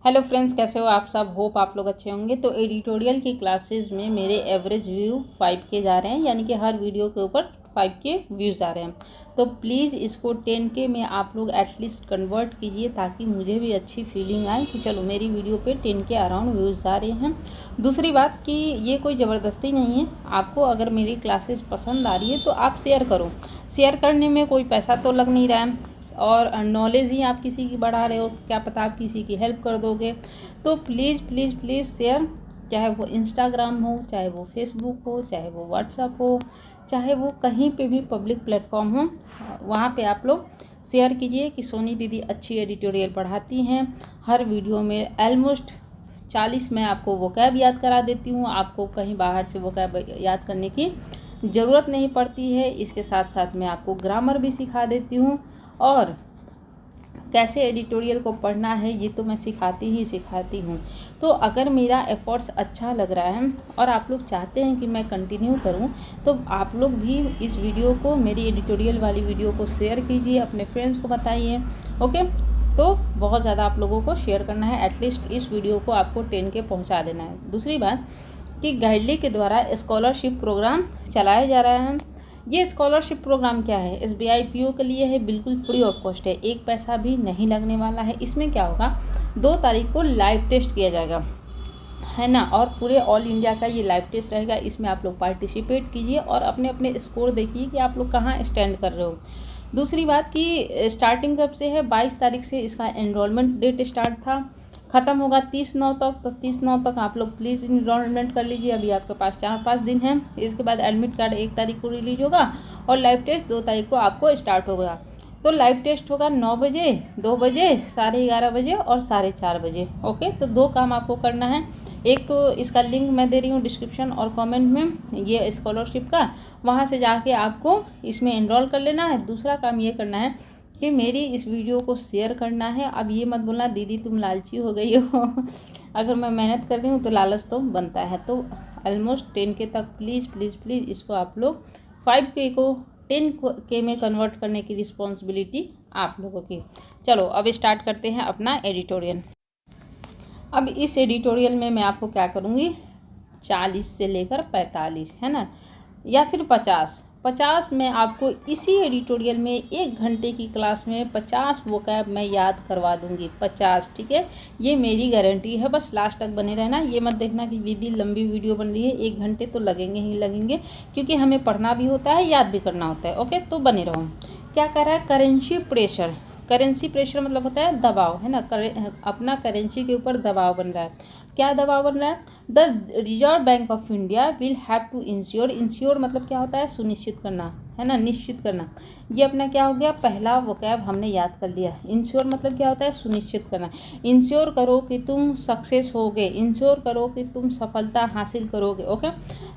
Hello friends, कैसे हो आप सब। होप आप लोग अच्छे होंगे। तो एडिटोरियल की क्लासेस में मेरे एवरेज व्यू 5 के जा रहे हैं, यानी कि हर वीडियो के ऊपर 5 के व्यूज़ आ रहे हैं। तो प्लीज़ इसको 10 के में आप लोग एटलीस्ट कन्वर्ट कीजिए, ताकि मुझे भी अच्छी फीलिंग आए कि चलो मेरी वीडियो पे 10 के अराउंड व्यूज़ आ रहे हैं। दूसरी बात कि ये कोई ज़बरदस्ती नहीं है। आपको अगर मेरी क्लासेस पसंद आ रही है तो आप शेयर करो। शेयर करने में कोई पैसा तो लग नहीं रहा है, और नॉलेज ही आप किसी की बढ़ा रहे हो, क्या पता आप किसी की हेल्प कर दोगे। तो प्लीज़ प्लीज़ प्लीज़ शेयर, चाहे वो इंस्टाग्राम हो, चाहे वो फेसबुक हो, चाहे वो व्हाट्सअप हो, चाहे वो कहीं पे भी पब्लिक प्लेटफॉर्म हो, वहाँ पे आप लोग शेयर कीजिए कि सोनी दीदी अच्छी एडिटोरियल पढ़ाती हैं। हर वीडियो में ऑलमोस्ट 40 मैं आपको वोकैब याद करा देती हूँ। आपको कहीं बाहर से वोकैब याद करने की ज़रूरत नहीं पड़ती है। इसके साथ साथ मैं आपको ग्रामर भी सिखा देती हूँ, और कैसे एडिटोरियल को पढ़ना है ये तो मैं सिखाती हूँ। तो अगर मेरा एफर्ट्स अच्छा लग रहा है और आप लोग चाहते हैं कि मैं कंटिन्यू करूँ, तो आप लोग भी इस वीडियो को, मेरी एडिटोरियल वाली वीडियो को शेयर कीजिए, अपने फ्रेंड्स को बताइए। ओके, तो बहुत ज़्यादा आप लोगों को शेयर करना है। एटलीस्ट इस वीडियो को आपको 10 के पहुँचा देना है। दूसरी बात कि गाइडली के द्वारा स्कॉलरशिप प्रोग्राम चलाया जा रहा है। ये स्कॉलरशिप प्रोग्राम क्या है, SBI PO के लिए है, बिल्कुल फ्री ऑफ कॉस्ट है, एक पैसा भी नहीं लगने वाला है। इसमें क्या होगा, 2 तारीख को लाइव टेस्ट किया जाएगा, है ना, और पूरे ऑल इंडिया का ये लाइव टेस्ट रहेगा। इसमें आप लोग पार्टिसिपेट कीजिए और अपने अपने स्कोर देखिए कि आप लोग कहाँ स्टैंड कर रहे हो। दूसरी बात कि स्टार्टिंग कब से है, 22 तारीख से इसका एनरोलमेंट डेट स्टार्ट था, ख़त्म होगा 30/9 तक। तो 30/9 तक आप लोग प्लीज़ इनरोलमेंट कर लीजिए। अभी आपके पास 4-5 दिन हैं। इसके बाद एडमिट कार्ड 1 तारीख को रिलीज होगा और लाइव टेस्ट 2 तारीख को आपको स्टार्ट होगा। तो लाइव टेस्ट होगा 9 बजे, 2 बजे, 11:30 बजे और 4:30 बजे। ओके, तो 2 काम आपको करना है। एक तो इसका लिंक मैं दे रही हूँ डिस्क्रिप्शन और कमेंट में, ये स्कॉलरशिप का, वहाँ से जाके आपको इसमें एनरोल कर लेना है। दूसरा काम ये करना है कि मेरी इस वीडियो को शेयर करना है। अब ये मत बोलना दीदी तुम लालची हो गई हो अगर मैं मेहनत कर रही हूँ तो लालच तो बनता है। तो ऑलमोस्ट 10 के तक प्लीज़ प्लीज़ प्लीज़ इसको आप लोग 5K को 10K में कन्वर्ट करने की रिस्पॉन्सिबिलिटी आप लोगों की। चलो अब स्टार्ट करते हैं अपना एडिटोरियल। अब इस एडिटोरियल में मैं आपको क्या करूँगी, 40 से लेकर 45, है ना, या फिर 50 में आपको इसी एडिटोरियल में 1 घंटे की क्लास में 50 वोकैब मैं याद करवा दूंगी। 50, ठीक है, ये मेरी गारंटी है। बस लास्ट तक बने रहना। ये मत देखना कि दीदी लंबी वीडियो बन रही है, 1 घंटे तो लगेंगे ही लगेंगे, क्योंकि हमें पढ़ना भी होता है, याद भी करना होता है। ओके, तो बने रहो। क्या कर रहा है, करेंसी प्रेशर। करेंसी प्रेशर मतलब होता है दबाव, है ना, अपना करेंसी के ऊपर दबाव बन रहा है। क्या दबाव बन रहा है, the reserve bank of India will have to ensure. Ensure मतलब क्या होता है, सुनिश्चित करना, है ना, निश्चित करना। ये अपना क्या हो गया, पहला वोकैब हमने याद कर लिया। इंश्योर मतलब क्या होता है, सुनिश्चित करना। इंश्योर करो कि तुम सक्सेस होगे, इंश्योर करो कि तुम सफलता हासिल करोगे। ओके,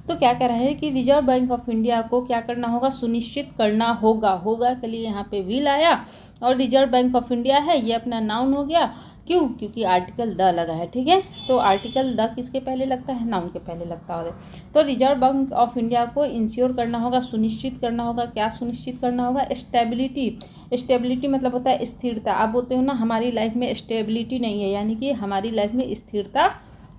तो क्या कह रहा है कि रिजर्व बैंक ऑफ इंडिया को क्या करना होगा, सुनिश्चित करना होगा। होगा के लिए यहाँ पे विल आया, और रिजर्व बैंक ऑफ इंडिया है, ये अपना नाउन हो गया। क्यों, क्योंकि आर्टिकल द लगा है, ठीक है। तो आर्टिकल द किसके पहले लगता है, नाउन के पहले लगता है। तो रिजर्व बैंक ऑफ इंडिया को इंश्योर करना होगा, सुनिश्चित करना होगा। क्या सुनिश्चित करना होगा, स्टेबिलिटी। स्टेबिलिटी मतलब होता है स्थिरता। आप बोलते हो ना हमारी लाइफ में स्टेबिलिटी नहीं है, यानी कि हमारी लाइफ में स्थिरता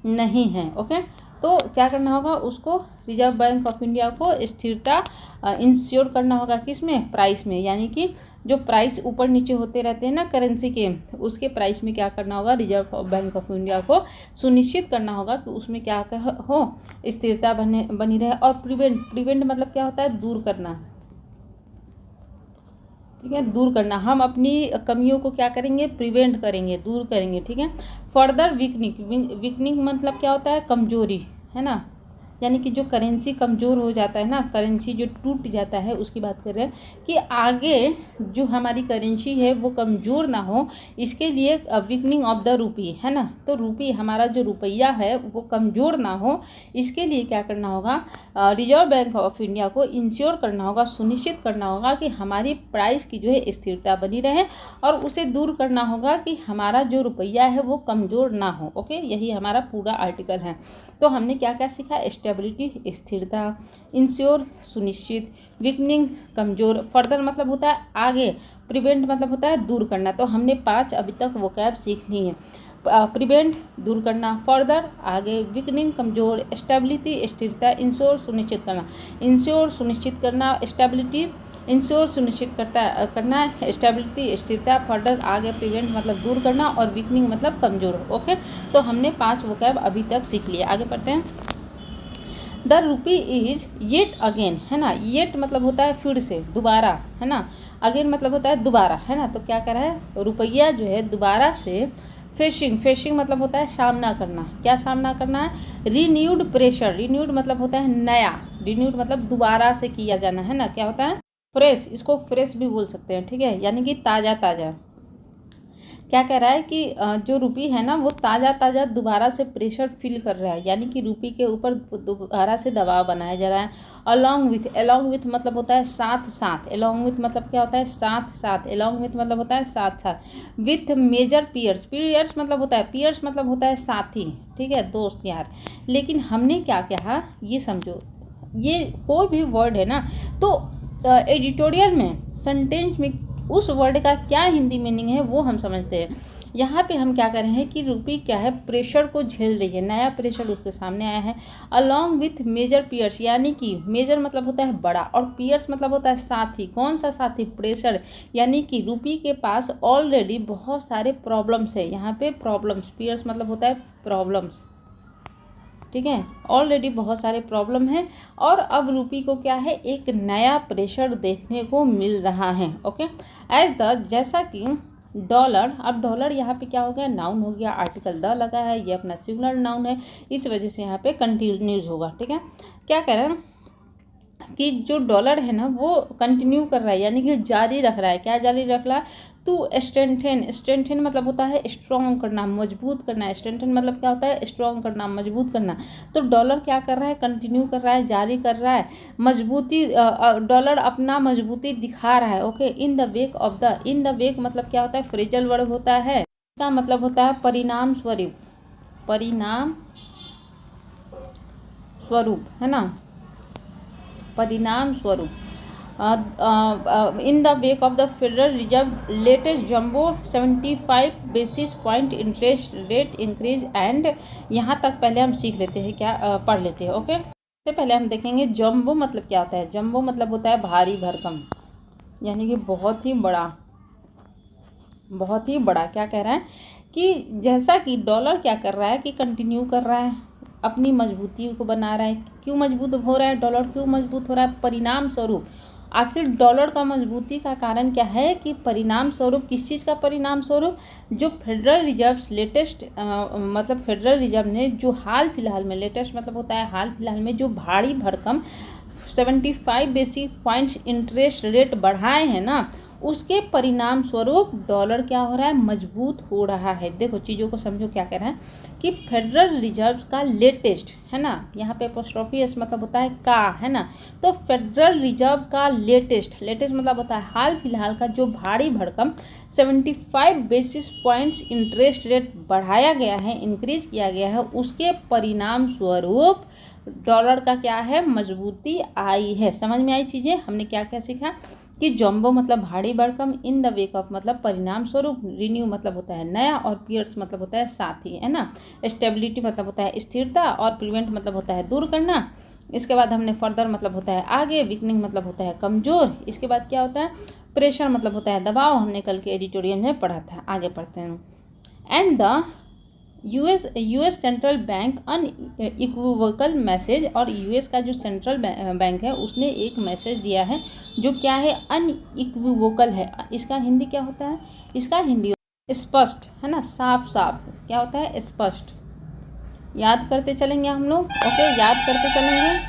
नहीं है। ओके, तो क्या करना होगा, उसको रिजर्व बैंक ऑफ इंडिया को स्थिरता इंश्योर करना होगा। किस में, प्राइस में, यानी कि जो प्राइस ऊपर नीचे होते रहते हैं ना करेंसी के, उसके प्राइस में क्या करना होगा, रिजर्व बैंक ऑफ इंडिया को सुनिश्चित करना होगा कि उसमें क्या हो, स्थिरता बनी रहे। और प्रिवेंट मतलब क्या होता है, दूर करना, ठीक है, दूर करना। हम अपनी कमियों को क्या करेंगे, प्रिवेंट करेंगे, दूर करेंगे, ठीक है। फर्दर वीकनिंग मतलब क्या होता है, कमजोरी, है ना, यानी कि जो करेंसी कमज़ोर हो जाता है ना, करेंसी जो टूट जाता है, उसकी बात कर रहे हैं कि आगे जो हमारी करेंसी है वो कमज़ोर ना हो, इसके लिए वीकनिंग ऑफ द रूपी, है ना। तो रूपी, हमारा जो रुपया है वो कमज़ोर ना हो, इसके लिए क्या करना होगा, रिजर्व बैंक ऑफ इंडिया को इंश्योर करना होगा, सुनिश्चित करना होगा कि हमारी प्राइस की जो है स्थिरता बनी रहे, और उसे दूर करना होगा कि हमारा जो रुपया है वो कमज़ोर ना हो। ओके, यही हमारा पूरा आर्टिकल है। तो हमने क्या क्या सीखा, स्टेबिलिटी स्थिरता, इंश्योर सुनिश्चित, वीकनिंग कमजोर, फर्दर मतलब होता है आगे, प्रिवेंट मतलब होता है दूर करना। तो हमने 5 अभी तक वोकैब सीखनी है। प्रिवेंट दूर करना, फर्दर आगे वीकनिंग कमजोर, स्टेबिलिटी स्थिरता, इंश्योर सुनिश्चित करना, इंश्योर सुनिश्चित करना, स्टेबिलिटी इंश्योर सुनिश्चित करना, स्टेबिलिटी स्थिरता, फर्दर आगे प्रिवेंट मतलब दूर करना, और वीकनिंग मतलब कमजोर। ओके, तो हमने 5 वोकैब अभी तक सीख लिया। आगे पढ़ते हैं। The rupee is yet again, है ना, येट मतलब होता है फिर से, दोबारा, है ना, अगेन मतलब होता है दोबारा, है ना, तो क्या कर रहा है, रुपया जो है दोबारा से फेसिंग मतलब होता है सामना करना, क्या सामना करना है, रीन्यूड प्रेशर, रीन्यूड मतलब होता है नया, रीन्यूड मतलब दोबारा से किया जाना, है ना, क्या होता है फ्रेश, इसको फ्रेश भी बोल सकते हैं, ठीक है, यानी कि ताज़ा ताज़ा। क्या कह रहा है कि जो रूपी है ना वो ताज़ा ताज़ा दोबारा से प्रेशर फील कर रहा है, यानी कि रूपी के ऊपर दोबारा से दबाव बनाया जा रहा है। अलॉन्ग विथ मतलब होता है साथ साथ, अलॉन्ग विथ मतलब क्या होता है साथ साथ, अलॉन्ग विथ मतलब होता है साथ साथ, विथ मेजर पीयर्स मतलब होता है, पीयर्स मतलब होता है साथी, ठीक है, दोस्त यार। लेकिन हमने क्या कहा ये समझो, ये कोई भी वर्ड है ना तो एडिटोरियल में सेंटेंस में उस वर्ड का क्या हिंदी मीनिंग है वो हम समझते हैं। यहाँ पे हम क्या कर रहे हैं कि रूपी क्या है प्रेशर को झेल रही है, नया प्रेशर उसके सामने आया है, अलॉन्ग विथ मेजर पीयर्स, यानी कि मेजर मतलब होता है बड़ा और पीयर्स मतलब होता है साथी, कौन सा साथी, प्रेशर, यानी कि रूपी के पास ऑलरेडी बहुत सारे प्रॉब्लम्स है। यहाँ पे प्रॉब्लम्स, पीयर्स मतलब होता है प्रॉब्लम्स, ठीक है, ऑलरेडी बहुत सारे प्रॉब्लम है और अब रूपी को क्या है एक नया प्रेशर देखने को मिल रहा है। ओके, एज द, जैसा कि डॉलर, अब डॉलर यहाँ पे क्या हो गया, नाउन हो गया, आर्टिकल द लगा है, ये अपना सिंगुलर नाउन है, इस वजह से यहाँ पे कंटिन्यूज होगा, ठीक है। क्या कह रहे हैं कि जो डॉलर है ना वो कंटिन्यू कर रहा है, यानी कि जारी रख रहा है, क्या जारी रख रहा है, टू स्ट्रेंथन मतलब होता है स्ट्रॉन्ग करना, मजबूत करना, स्ट्रेंथन मतलब क्या होता है स्ट्रॉन्ग करना, मजबूत करना। तो डॉलर क्या कर रहा है, कंटिन्यू कर रहा है, जारी कर रहा है, मजबूती, डॉलर अपना मजबूती दिखा रहा है। Okay, in the wake of the, in the wake मतलब क्या होता है फ्रेजल वर्ब होता है, इसका मतलब होता है परिणाम स्वरूप, परिणाम स्वरूप, है ना, परिणाम स्वरूप, in the wake of the federal reserve latest jumbo 75 basis point interest rate increase and, यहाँ तक पहले हम सीख लेते हैं, क्या पढ़ लेते हैं। ओके, सबसे पहले हम देखेंगे जम्बो मतलब क्या होता है। जम्बो मतलब होता है भारी भरकम, यानी कि बहुत ही बड़ा, बहुत ही बड़ा। क्या कह रहा है कि जैसा कि डॉलर क्या कर रहा है कि कंटिन्यू कर रहा है, अपनी मजबूती को बना रहा है। क्यों मजबूत हो रहा है डॉलर, क्यों मजबूत हो रहा है, परिणाम स्वरूप। आखिर डॉलर का मजबूती का कारण क्या है कि परिणाम स्वरूप, किस चीज़ का परिणाम स्वरूप, जो फेडरल रिजर्व लेटेस्ट मतलब फेडरल रिजर्व ने जो हाल फिलहाल में, लेटेस्ट मतलब होता है हाल फिलहाल में, जो भारी भरकम 75 बेसिस पॉइंट्स इंटरेस्ट रेट बढ़ाए हैं ना, उसके परिणाम स्वरूप डॉलर क्या हो रहा है, मजबूत हो रहा है। देखो चीज़ों को समझो, क्या कह रहा है कि फेडरल रिजर्व का लेटेस्ट, है ना, यहाँ पे एपोस्ट्रोफी एस मतलब होता है का, है ना, तो फेडरल रिजर्व का लेटेस्ट, लेटेस्ट मतलब होता है हाल फिलहाल का, जो भारी भरकम 75 बेसिस पॉइंट्स इंटरेस्ट रेट बढ़ाया गया है, इंक्रीज किया गया है, उसके परिणाम स्वरूप डॉलर का क्या है, मजबूती आई है। समझ में आई चीज़ें, हमने क्या क्या सीखा कि जम्बो मतलब भारी भरकम, इन द वेक ऑफ मतलब परिणाम स्वरूप, रिन्यू मतलब होता है नया, और पीयर्स मतलब होता है साथी, है ना, स्टेबिलिटी मतलब होता है स्थिरता, और प्रिवेंट मतलब होता है दूर करना। इसके बाद हमने फर्दर मतलब होता है आगे, वीकनिंग मतलब होता है कमजोर। इसके बाद क्या होता है, प्रेशर मतलब होता है दबाव, हमने कल के एडिटोरियल में पढ़ा था। आगे पढ़ते हैं। And the US central bank unequivocal message, और यूएस का जो सेंट्रल बैंक है उसने एक मैसेज दिया है जो क्या है, अनइक्विवोकल है। इसका हिंदी क्या होता है, इसका हिंदी स्पष्ट, है ना, साफ साफ, क्या होता है स्पष्ट। याद करते चलेंगे हम लोग, ओके, याद करते चलेंगे।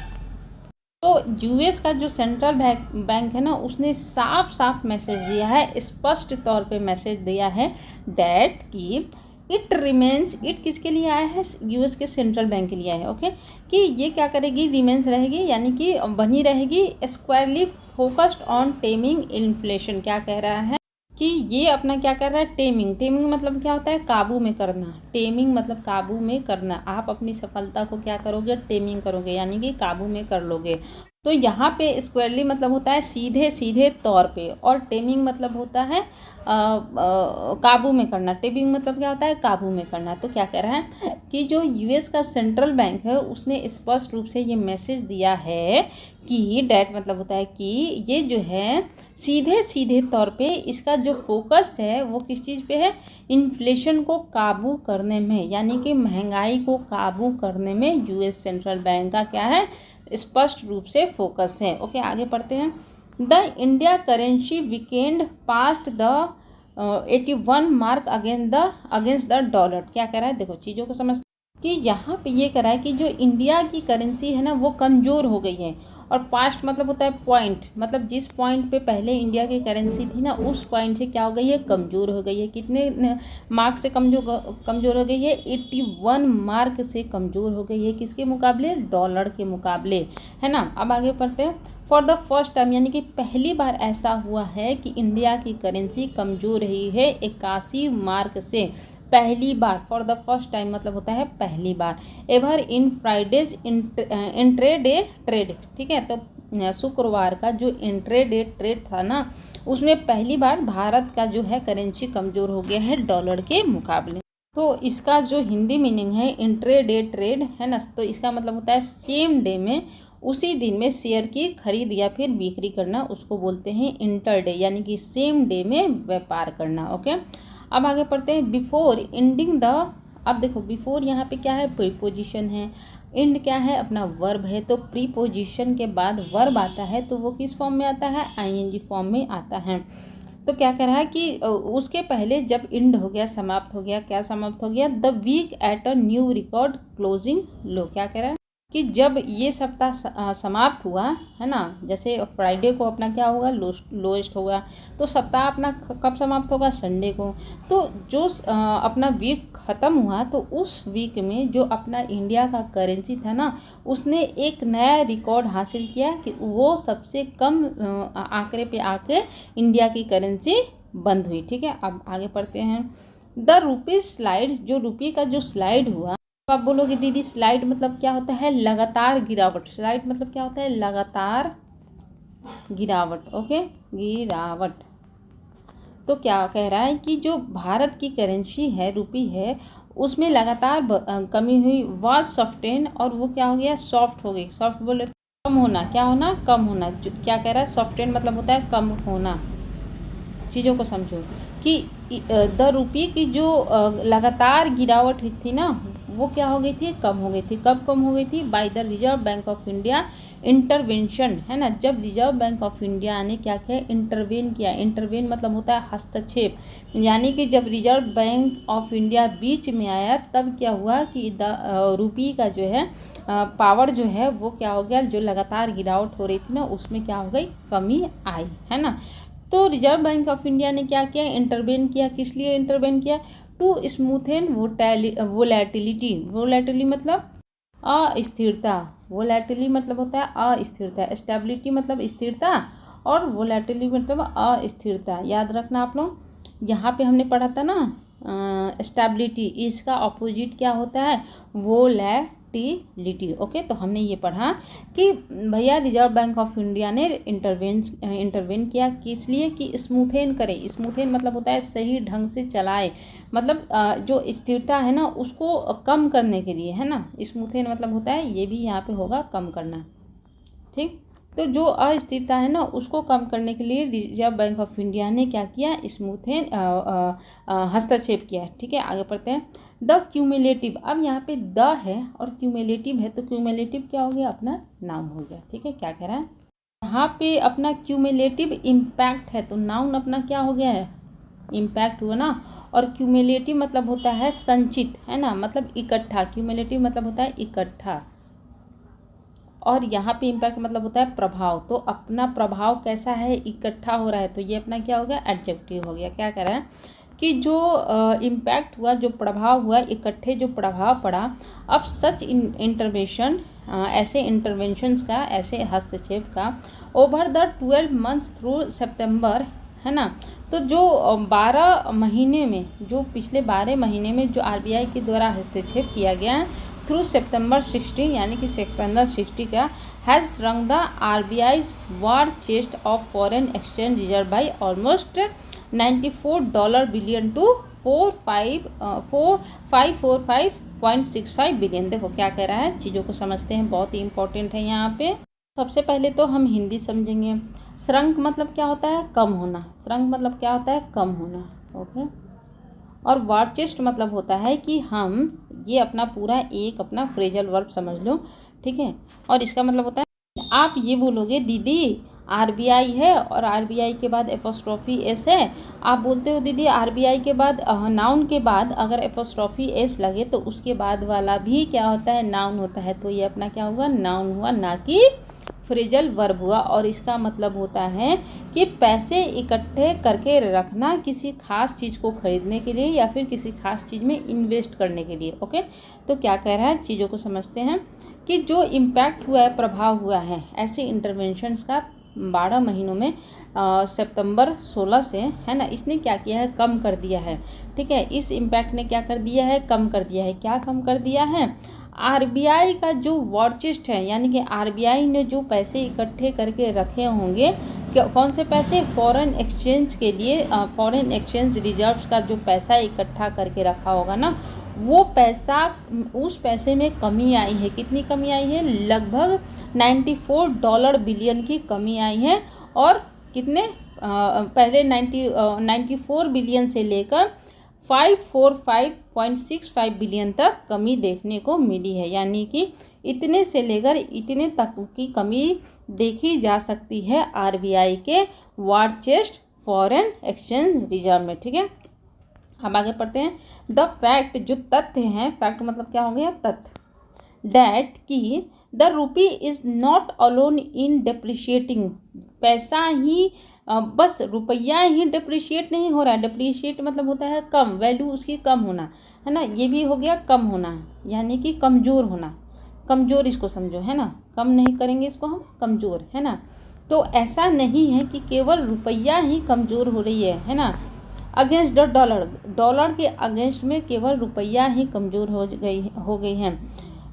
तो यूएस का जो सेंट्रल बैंक है ना उसने साफ साफ मैसेज दिया है, स्पष्ट तौर पे मैसेज दिया है डैट कि इट रिमेन्स, इट किसके लिए आया है, यूएस के सेंट्रल बैंक के लिए आया है। ओके, कि ये क्या करेगी, रिमेन्स रहेगी, यानी कि बनी रहेगी स्क्वायरली फोकस्ड ऑन टेमिंग इन्फ्लेशन। क्या कह रहा है कि ये अपना क्या कर रहा है, टेमिंग, टेमिंग मतलब क्या होता है, काबू में करना, टेमिंग मतलब काबू में करना। आप अपनी सफलता को क्या करोगे, टेमिंग करोगे, यानी कि काबू में कर लोगे। तो यहाँ पे स्क्वायरली मतलब होता है सीधे सीधे तौर पे, और टेमिंग मतलब होता है काबू में करना। टेपिंग मतलब क्या होता है, काबू में करना। तो क्या कह रहा है कि जो यूएस का सेंट्रल बैंक है उसने स्पष्ट रूप से ये मैसेज दिया है कि डैट मतलब होता है कि ये जो है सीधे सीधे तौर पे इसका जो फोकस है वो किस चीज़ पे है, इन्फ्लेशन को काबू करने में, यानी कि महंगाई को काबू करने में यूएस सेंट्रल बैंक का क्या है, स्पष्ट रूप से फोकस है। ओके, आगे पढ़ते हैं। The India currency weekend past the 81 mark against the dollar. क्या कह रहा है, देखो चीज़ों को समझ कि यहाँ पे ये कह रहा है कि जो इंडिया की करेंसी है ना वो कमज़ोर हो गई है। और पास्ट मतलब होता है पॉइंट, मतलब जिस पॉइंट पे पहले इंडिया की करेंसी थी ना उस पॉइंट से क्या हो गई है, कमज़ोर हो गई है। कितने मार्क से कमज़ोर हो गई है, 81 मार्क से कमज़ोर हो गई है। किसके मुकाबले, डॉलर के मुकाबले, है ना। अब आगे पढ़ते हैं। फॉर द फर्स्ट टाइम, यानी कि पहली बार ऐसा हुआ है कि इंडिया की करेंसी कमज़ोर रही है 81 मार्क से, पहली बार। फॉर द फर्स्ट टाइम मतलब होता है पहली बार। Ever in Fridays intraday trade, ठीक है। तो शुक्रवार का जो इंट्राडे ट्रेड था ना उसमें पहली बार भारत का जो है करेंसी कमज़ोर हो गया है डॉलर के मुकाबले। तो इसका जो हिंदी मीनिंग है इंट्राडे ट्रेड, है ना। तो इसका मतलब होता है सेम डे में, उसी दिन में शेयर की खरीद या फिर बिक्री करना, उसको बोलते हैं इंटरडे, यानी कि सेम डे में व्यापार करना। ओके, अब आगे पढ़ते हैं। बिफोर इंडिंग द, अब देखो बिफोर यहाँ पे क्या है, प्रीपोजिशन है। इंड क्या है, अपना वर्ब है। तो प्रीपोजिशन के बाद वर्ब आता है तो वो किस फॉर्म में आता है, आईएनजी फॉर्म में आता है। तो क्या कह रहा है कि उसके पहले जब इंड हो गया, समाप्त हो गया, क्या समाप्त हो गया, the week at a new record closing low. क्या कह रहा है कि जब ये सप्ताह समाप्त हुआ, है ना, जैसे फ्राइडे को अपना क्या होगा, लोएस्ट होगा, तो सप्ताह अपना कब समाप्त होगा, संडे को। तो जो अपना वीक ख़त्म हुआ तो उस वीक में जो अपना इंडिया का करेंसी था ना उसने एक नया रिकॉर्ड हासिल किया कि वो सबसे कम आंकड़े पे आके इंडिया की करेंसी बंद हुई। ठीक है, अब आगे पढ़ते हैं। द रुपी स्लाइड, जो रुपये का जो स्लाइड हुआ, आप बोलोगे दीदी स्लाइड मतलब क्या होता है, लगातार गिरावट। स्लाइड मतलब क्या होता है, लगातार गिरावट। ओके, गिरावट। तो क्या कह रहा है कि जो भारत की करेंसी है, रुपी है, उसमें लगातार कमी हुई, वाज सॉफ्टेन, और वो क्या हो गया, सॉफ्ट हो गई। सॉफ्ट बोले कम होना, क्या होना, कम होना। क्या कह रहा है, सॉफ्टेन मतलब होता है कम होना। चीज़ों को समझो कि द रुपये की जो लगातार गिरावट थी ना वो क्या हो गई थी, कम हो गई थी। कब कम हो गई थी, by the reserve bank of India intervention, है ना। जब रिजर्व बैंक ऑफ इंडिया ने क्या किया, इंटरवेन किया। इंटरवेन मतलब होता है हस्तक्षेप, यानी कि जब reserve bank of India beach में आया तब क्या हुआ कि रुपये का जो है पावर जो है वो क्या हो गया, जो लगातार गिरावट हो रही थी ना उसमें क्या हो गई, कमी आई, है ना। तो रिजर्व बैंक ऑफ इंडिया ने क्या किया, इंटरवेन किया। किस लिए इंटरवेन किया, टू स्मूथन वोलेटिलिटी। वोलेटिलिटी मतलब अस्थिरता। वोलेटिलिटी मतलब होता है अस्थिरता। स्टेबिलिटी मतलब स्थिरता, और वोलेटिलिटी मतलब अस्थिरता। याद रखना आप लोग, यहाँ पे हमने पढ़ा था ना स्टेबिलिटी, इसका ऑपोजिट क्या होता है, वोलेटिलिटी। ओके, तो हमने ये पढ़ा कि भैया रिजर्व बैंक ऑफ इंडिया ने इंटरवेन किया। किस लिए, कि स्मूथेन करे। स्मूथेन मतलब होता है सही ढंग से चलाए, मतलब जो स्थिरता है ना उसको कम करने के लिए, है ना। स्मूथेन मतलब होता है, ये भी यहाँ पे होगा कम करना। ठीक, तो जो अस्थिरता है ना उसको कम करने के लिए रिजर्व बैंक ऑफ इंडिया ने क्या किया, स्मूथेन हस्तक्षेप किया। ठीक है, आगे पढ़ते हैं। द क्यूमुलेटिव, अब यहाँ पे द है और क्यूमुलेटिव है, तो क्यूमुलेटिव क्या हो गया, अपना नाउन हो गया। ठीक है, क्या कह रहा है यहाँ पे, अपना क्यूमुलेटिव इम्पैक्ट है, तो नाउन अपना क्या हो गया है, इम्पैक्ट हुआ ना। और क्यूमुलेटिव मतलब होता है संचित, है ना, मतलब इकट्ठा। क्यूमुलेटिव मतलब होता है इकट्ठा, और यहाँ पे इम्पैक्ट मतलब होता है प्रभाव। तो अपना प्रभाव कैसा है, इकट्ठा हो रहा है, तो ये अपना क्या हो गया, एडजेक्टिव हो गया। क्या कह रहा है कि जो इम्पैक्ट हुआ, जो प्रभाव हुआ, इकट्ठे जो प्रभाव पड़ा। अब सच इंटरवेंशन, ऐसे इंटरवेंशंस का, ऐसे हस्तक्षेप का, ओवर द 12 मंथ्स थ्रू सितंबर, है ना। तो जो 12 महीने में, जो पिछले 12 महीने में जो आरबीआई के द्वारा हस्तक्षेप किया गया थ्रू सितंबर 16, यानी कि सितंबर 60 का, has shrunk the RBI's war chest of foreign exchange reserve by almost $94 billion to 545.65 billion. देखो क्या कह रहा है, चीज़ों को समझते हैं, बहुत ही इंपॉर्टेंट है यहाँ पे। सबसे पहले तो हम हिंदी समझेंगे। श्रंक मतलब क्या होता है, कम होना। श्रंक मतलब क्या होता है, कम होना। ओके। और वार्चेस्ट मतलब होता है कि हम ये अपना पूरा एक अपना फ्रेजल वर्ब समझ लो, ठीक है। और इसका मतलब होता है, आप ये बोलोगे दीदी आरबीआई है और आरबीआई के बाद एपोस्ट्रॉफी एस है। आप बोलते हो दीदी आरबीआई के बाद नाउन के बाद अगर एपोस्ट्रॉफी एस लगे तो उसके बाद वाला भी क्या होता है, नाउन होता है। तो ये अपना क्या हुआ, नाउन हुआ, ना कि फ्रेजल वर्ब हुआ। और इसका मतलब होता है कि पैसे इकट्ठे करके रखना किसी खास चीज़ को खरीदने के लिए या फिर किसी खास चीज़ में इन्वेस्ट करने के लिए। ओके। तो क्या कह रहा है, चीज़ों को समझते हैं कि जो इम्पैक्ट हुआ है, प्रभाव हुआ है ऐसे इंटरवेंशंस का 12 महीनों में सितंबर 16 से, है ना, इसने क्या किया है, कम कर दिया है। ठीक है, इस इम्पैक्ट ने क्या कर दिया है, कम कर दिया है। क्या कम कर दिया है, आरबीआई का जो वॉर चेस्ट है, यानी कि आरबीआई ने जो पैसे इकट्ठे करके रखे होंगे, कौन से पैसे, फॉरेन एक्सचेंज के लिए, फॉरेन एक्सचेंज रिजर्व्स का जो पैसा इकट्ठा करके रखा होगा ना, वो पैसा, उस पैसे में कमी आई है। कितनी कमी आई है, लगभग $94 बिलियन की कमी आई है। और कितने, पहले 94 बिलियन से लेकर 545.65 बिलियन तक कमी देखने को मिली है। यानी कि इतने से लेकर इतने तक की कमी देखी जा सकती है आरबीआई के war chest foreign exchange reserve में। ठीक है, हम आगे पढ़ते हैं। द फैक्ट, जो तथ्य हैं, फैक्ट मतलब क्या हो गया, तथ्य, डैट कि the rupee is not alone in depreciating, पैसा ही बस रुपया ही डिप्रिशिएट नहीं हो रहा है। डिप्रिशिएट मतलब होता है कम, वैल्यू उसकी कम होना, है ना, ये भी हो गया कम होना, यानी कि कमज़ोर होना। कमज़ोर इसको समझो, है ना, कम नहीं करेंगे इसको हम, कमज़ोर, है ना। तो ऐसा नहीं है कि केवल रुपया ही कमज़ोर हो रही है ना। अगेंस्ट द डॉलर, डॉलर के अगेंस्ट में केवल रुपया ही कमज़ोर हो गई है।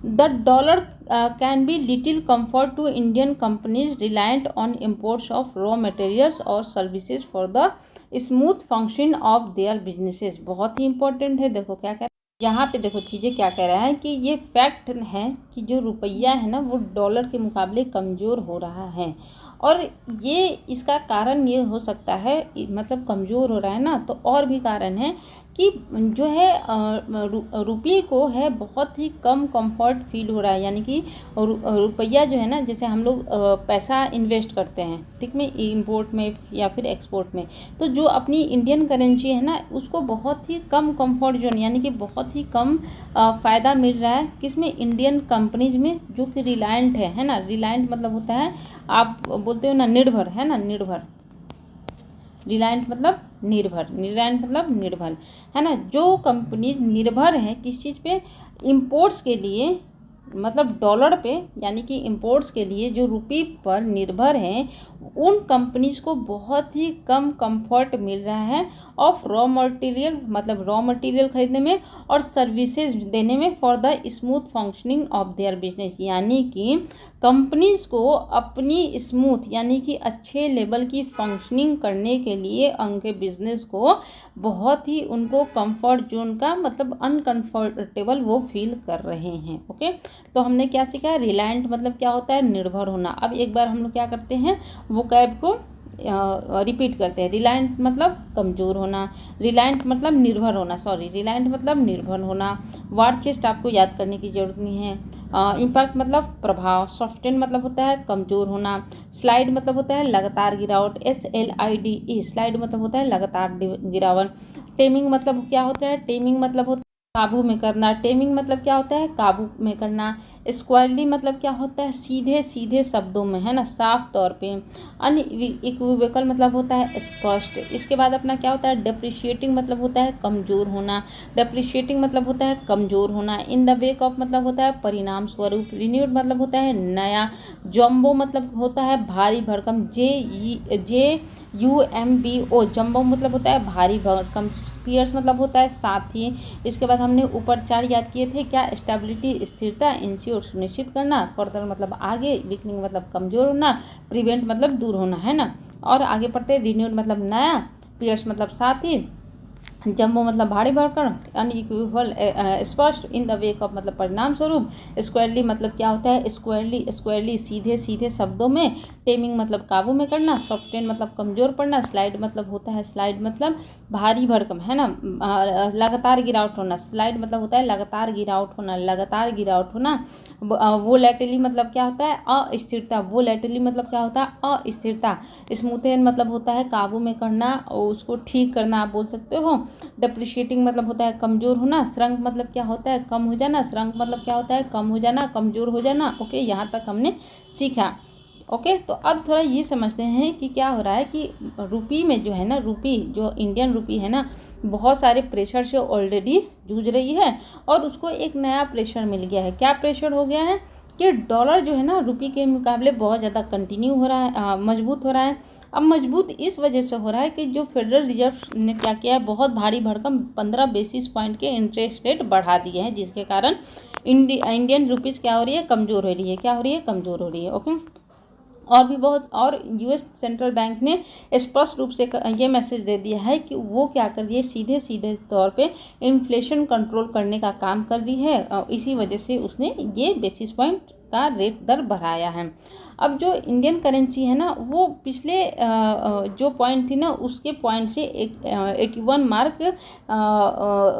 The dollar can be little comfort to Indian companies reliant on imports of raw materials और services for the smooth function of their businesses. बहुत ही इंपॉर्टेंट है। देखो क्या कह, यहाँ पे देखो चीज़ें क्या कह रहा है कि ये फैक्ट है कि जो रुपया है ना वो डॉलर के मुकाबले कमज़ोर हो रहा है। और ये इसका कारण ये हो सकता है, मतलब कमज़ोर हो रहा है ना, तो और भी कारण है कि जो है रुपये को है बहुत ही कम कंफर्ट फील हो रहा है। यानी कि रुपया जो है ना, जैसे हम लोग पैसा इन्वेस्ट करते हैं, ठीक में, इंपोर्ट में या फिर एक्सपोर्ट में, तो जो अपनी इंडियन करेंसी है ना उसको बहुत ही कम कंफर्ट जोन, यानी कि बहुत ही कम फ़ायदा मिल रहा है। किसमें, इंडियन कंपनीज में जो कि रिलायंट है ना। रिलायंट मतलब होता है, आप बोलते हो ना निर्भर, है ना, निर्भर। रिलायंट मतलब निर्भर, रिलायंट मतलब निर्भर, है ना। जो कंपनी निर्भर है किस चीज़ पे, इंपोर्ट्स के लिए, मतलब डॉलर पे, यानी कि इंपोर्ट्स के लिए जो रुपये पर निर्भर हैं, उन कंपनीज को बहुत ही कम कंफर्ट मिल रहा है ऑफ रॉ मटेरियल, मतलब रॉ मटेरियल खरीदने में और सर्विसेज देने में, for the smooth functioning of their business. यानी कि कंपनीज को अपनी स्मूथ, यानी कि अच्छे लेवल की फंक्शनिंग करने के लिए उनके बिजनेस को बहुत ही, उनको कंफर्ट जोन का मतलब अनकंफर्टेबल वो फील कर रहे हैं। ओके, तो हमने क्या सीखा, रिलायंट मतलब क्या होता है, निर्भर होना। अब एक बार हम लोग क्या करते हैं, वोकैब को रिपीट करते हैं। रिलायंट मतलब कमज़ोर होना, रिलायंट मतलब निर्भर होना, सॉरी, रिलायंट मतलब निर्भर होना। वॉर चेस्ट आपको याद करने की जरूरत नहीं है। इम्पैक्ट मतलब प्रभाव। सॉफ्टेन मतलब होता है कमज़ोर होना। स्लाइड मतलब होता है लगातार गिरावट, SLIDE, स्लाइड मतलब होता है लगातार गिरावट। टेमिंग मतलब क्या होता है, टेमिंग मतलब होता है काबू में करना। टेमिंग मतलब क्या होता है, काबू में करना। स्क्वायरली मतलब क्या होता है, सीधे सीधे शब्दों में, है ना, साफ तौर पे। अनइक्विवोकल मतलब होता है स्पष्ट। इसके बाद अपना क्या होता है, डेप्रिशिएटिंग मतलब होता है कमज़ोर होना। डेप्रिशिएटिंग मतलब होता है कमज़ोर होना। इन द वेक ऑफ मतलब होता है परिणाम स्वरूप। रिन्यूड मतलब होता है नया। जम्बो मतलब होता है भारी भरकम, JUMBO, जम्बो मतलब होता है भारी भरकम। पियर्स मतलब होता है साथी। इसके बाद हमने ऊपर 4 याद किए थे, क्या, स्टेबिलिटी स्थिरता, इंश्योर सुनिश्चित करना, फर्दर मतलब आगे, वीकनिंग मतलब कमज़ोर होना, प्रिवेंट मतलब दूर होना, है ना। और आगे पढ़ते हैं, रिन्यूड मतलब नया, पियर्स मतलब साथी, जम्बो मतलब भारी भरकम, अनइक्विवल स्पष्ट, इन द वेक ऑफ मतलब परिणाम स्वरूप, स्क्वायरली मतलब क्या होता है स्क्वायरली सीधे सीधे शब्दों में, टेमिंग मतलब काबू में करना, सॉफ्टेन मतलब कमजोर पड़ना, स्लाइड मतलब होता है स्लाइड मतलब भारी भरकम है ना, लगातार गिरावट होना, स्लाइड मतलब होता है लगातार गिरावट होना, वोलेटिली मतलब क्या होता है अस्थिरता, वोलेटिली मतलब क्या होता है अस्थिरता, स्मूथेन मतलब होता है काबू में करना और उसको ठीक करना आप बोल सकते हो, डेप्रिशिएटिंग मतलब होता है कमजोर होना, श्रंक मतलब क्या होता है कम हो जाना, श्रंक मतलब क्या होता है कम हो जाना, कमजोर हो जाना। ओके, यहाँ तक हमने सीखा। ओके, तो अब थोड़ा ये समझते हैं कि क्या हो रहा है कि रुपी में जो है ना, रुपी जो इंडियन रुपी है ना, बहुत सारे प्रेशर से ऑलरेडी जूझ रही है और उसको एक नया प्रेशर मिल गया है। क्या प्रेशर हो गया है कि डॉलर जो है ना रुपी के मुकाबले बहुत ज़्यादा कंटिन्यू हो रहा है, मजबूत हो रहा है। अब मजबूत इस वजह से हो रहा है कि जो फेडरल रिजर्व ने क्या किया है, बहुत भारी भरकम 15 बेसिस पॉइंट के इंटरेस्ट रेट बढ़ा दिए हैं, जिसके कारण इंडियन रुपीज़ क्या हो रही है कमज़ोर हो रही है, क्या हो रही है कमज़ोर हो रही है। ओके, और भी बहुत, और यूएस सेंट्रल बैंक ने स्पष्ट रूप से ये मैसेज दे दिया है कि वो क्या कर रही है, सीधे सीधे तौर पे इन्फ्लेशन कंट्रोल करने का काम कर रही है, इसी वजह से उसने ये बेसिस पॉइंट का रेट दर बढ़ाया है। अब जो इंडियन करेंसी है ना वो पिछले जो पॉइंट थी ना उसके पॉइंट से 81 मार्क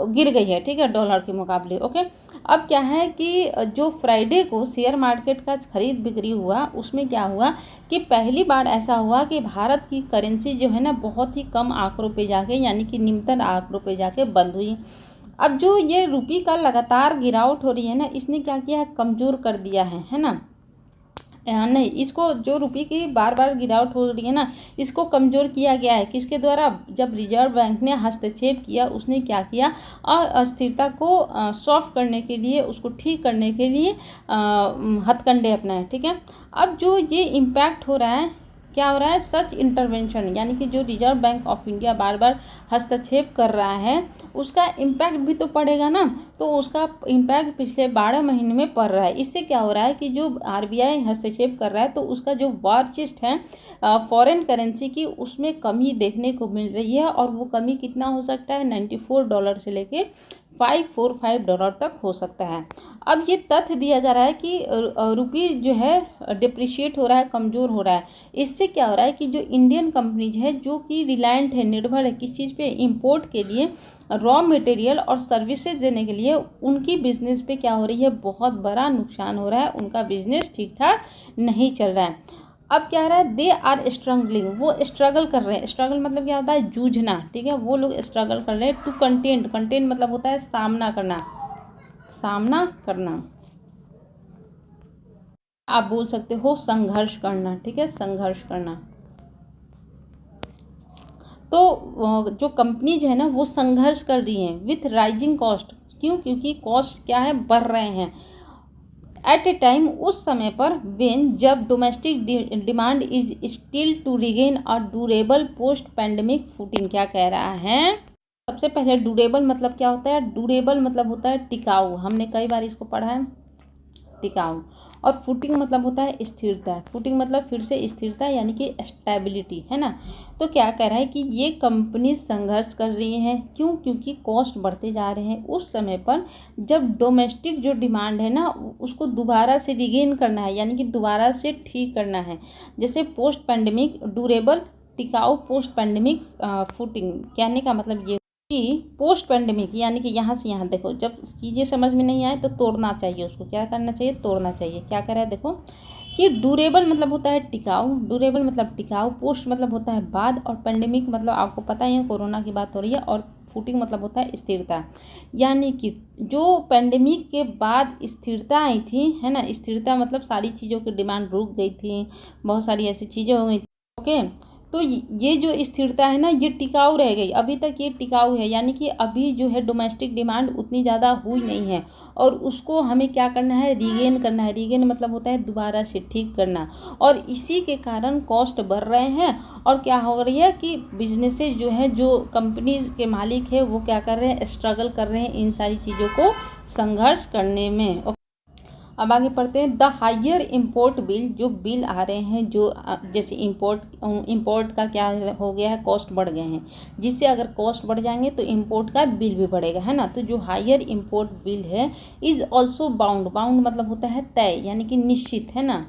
गिर गई है, ठीक है, डॉलर के मुकाबले। ओके, अब क्या है कि जो फ्राइडे को शेयर मार्केट का खरीद बिक्री हुआ उसमें क्या हुआ कि पहली बार ऐसा हुआ कि भारत की करेंसी जो है ना बहुत ही कम आंकड़ों पे जाके, यानी कि निम्नतम आंकड़ों पे जाके बंद हुई। अब जो ये रुपी का लगातार गिरावट हो रही है ना, इसने क्या किया है, कमज़ोर कर दिया है ना, नहीं, इसको जो रुपये की बार बार गिरावट हो रही है ना, इसको कमज़ोर किया गया है किसके द्वारा, जब रिजर्व बैंक ने हस्तक्षेप किया, उसने क्या किया, अस्थिरता को सॉफ्ट करने के लिए, उसको ठीक करने के लिए हथकंडे अपनाए, ठीक है। अब जो ये इम्पैक्ट हो रहा है, क्या हो रहा है, सच इंटरवेंशन, यानी कि जो रिजर्व बैंक ऑफ इंडिया बार बार हस्तक्षेप कर रहा है उसका इम्पैक्ट भी तो पड़ेगा ना, तो उसका इम्पैक्ट पिछले 12 महीने में पड़ रहा है। इससे क्या हो रहा है कि जो आरबीआई हस्तक्षेप कर रहा है तो उसका जो वॉर चेस्ट है फॉरेन करेंसी की, उसमें कमी देखने को मिल रही है, और वो कमी कितना हो सकता है, $94 से लेके $545 तक हो सकता है। अब ये तथ्य दिया जा रहा है कि रुपी जो है डिप्रिशिएट हो रहा है, कमज़ोर हो रहा है। इससे क्या हो रहा है कि जो इंडियन कंपनीज है जो कि रिलायंट है, निर्भर है किस चीज़ पे, इंपोर्ट के लिए, रॉ मटेरियल और सर्विसेज देने के लिए, उनकी बिजनेस पे क्या हो रही है, बहुत बड़ा नुकसान हो रहा है, उनका बिजनेस ठीक ठाक नहीं चल रहा है। अब क्या हो रहा है, दे आर स्ट्रगलिंग, वो स्ट्रगल कर रहे हैं, स्ट्रगल मतलब क्या होता है, जूझना, ठीक है, वो लोग स्ट्रगल कर रहे हैं टू कंटेंट मतलब होता है सामना करना, आप बोल सकते हो संघर्ष करना, ठीक है, संघर्ष करना। तो जो कंपनीज है ना वो संघर्ष कर रही हैं विथ राइजिंग कॉस्ट, क्यों, क्योंकि कॉस्ट क्या है, बढ़ रहे हैं। एट ए टाइम, उस समय पर, वेन, जब domestic demand is still to regain a durable post pandemic footing. क्या कह रहा है, सबसे पहले ड्यूरेबल मतलब क्या होता है, ड्यूरेबल मतलब होता है टिकाऊ, हमने कई बार इसको पढ़ा है, टिकाऊ। और फुटिंग मतलब होता है स्थिरता, फुटिंग मतलब फिर से स्थिरता यानी कि स्टेबिलिटी, है ना। तो क्या कह रहा है कि ये कंपनी संघर्ष कर रही हैं, क्यों, क्योंकि कॉस्ट बढ़ते जा रहे हैं उस समय पर जब डोमेस्टिक जो डिमांड है ना उसको दोबारा से रिगेन करना है, यानी कि दोबारा से ठीक करना है। जैसे पोस्ट पैंडेमिक ड्यूरेबल, टिकाऊ, पोस्ट पैंडेमिक फुटिंग, कहने का मतलब ये कि पोस्ट पैंडेमिक यानी कि यहाँ से यहाँ देखो, जब चीज़ें समझ में नहीं आए तो तोड़ना चाहिए, उसको क्या करना चाहिए, तोड़ना चाहिए। क्या कर रहा है देखो कि ड्यूरेबल मतलब होता है टिकाऊ, ड्यूरेबल मतलब टिकाऊ, पोस्ट मतलब होता है बाद, और पैंडेमिक मतलब आपको पता ही है कोरोना की बात हो रही है, और फुटिंग मतलब होता है स्थिरता। यानी कि जो पैंडेमिक के बाद स्थिरता आई थी, है ना, स्थिरता मतलब सारी चीज़ों की डिमांड रुक गई थी, बहुत सारी ऐसी चीज़ें हो गई थी। ओके, तो ये जो स्थिरता है ना ये टिकाऊ रह गई, अभी तक ये टिकाऊ है, यानी कि अभी जो है डोमेस्टिक डिमांड उतनी ज़्यादा हुई नहीं है, और उसको हमें क्या करना है, रीगेन करना है। रीगेन मतलब होता है दोबारा से ठीक करना, और इसी के कारण कॉस्ट बढ़ रहे हैं, और क्या हो रही है कि बिजनेसेस जो है, जो कंपनीज के मालिक है वो क्या कर रहे हैं, स्ट्रगल कर रहे हैं इन सारी चीज़ों को संघर्ष करने में। अब आगे पढ़ते हैं। द हायर इम्पोर्ट बिल, जो बिल आ रहे हैं, जो जैसे इम्पोर्ट का क्या हो गया है, कॉस्ट बढ़ गए हैं, जिससे अगर कॉस्ट बढ़ जाएंगे तो इम्पोर्ट का बिल भी बढ़ेगा, है ना। तो जो हायर इम्पोर्ट बिल है इज़ ऑल्सो बाउंड, बाउंड मतलब होता है तय, यानी कि निश्चित, है ना।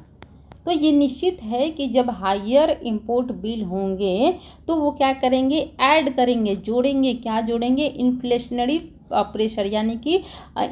तो ये निश्चित है कि जब हायर इम्पोर्ट बिल होंगे तो वो क्या करेंगे, ऐड करेंगे, जोड़ेंगे, क्या जोड़ेंगे, इन्फ्लेशनरी प्रेशर, यानी कि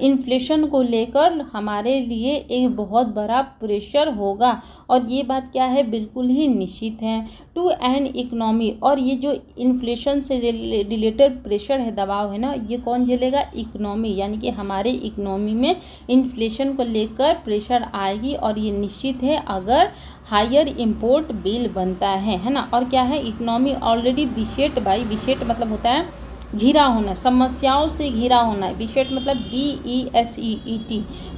इन्फ्लेशन को लेकर हमारे लिए एक बहुत बड़ा प्रेशर होगा। और ये बात क्या है, बिल्कुल ही निश्चित है। टू एन इकोनॉमी, और ये जो इन्फ्लेशन से रिलेटेड प्रेशर है, दबाव है ना, ये कौन झेलेगा, इकोनॉमी, यानी कि हमारे इकोनॉमी में इन्फ्लेशन को लेकर प्रेशर आएगी। और ये निश्चित है अगर हायर इम्पोर्ट बिल बनता है ना। और क्या है, इकोनॉमी ऑलरेडी बिशेट बाई, बिशेट मतलब होता है घिरा होना, समस्याओं से घिरा होना, बिशेट मतलब BESET,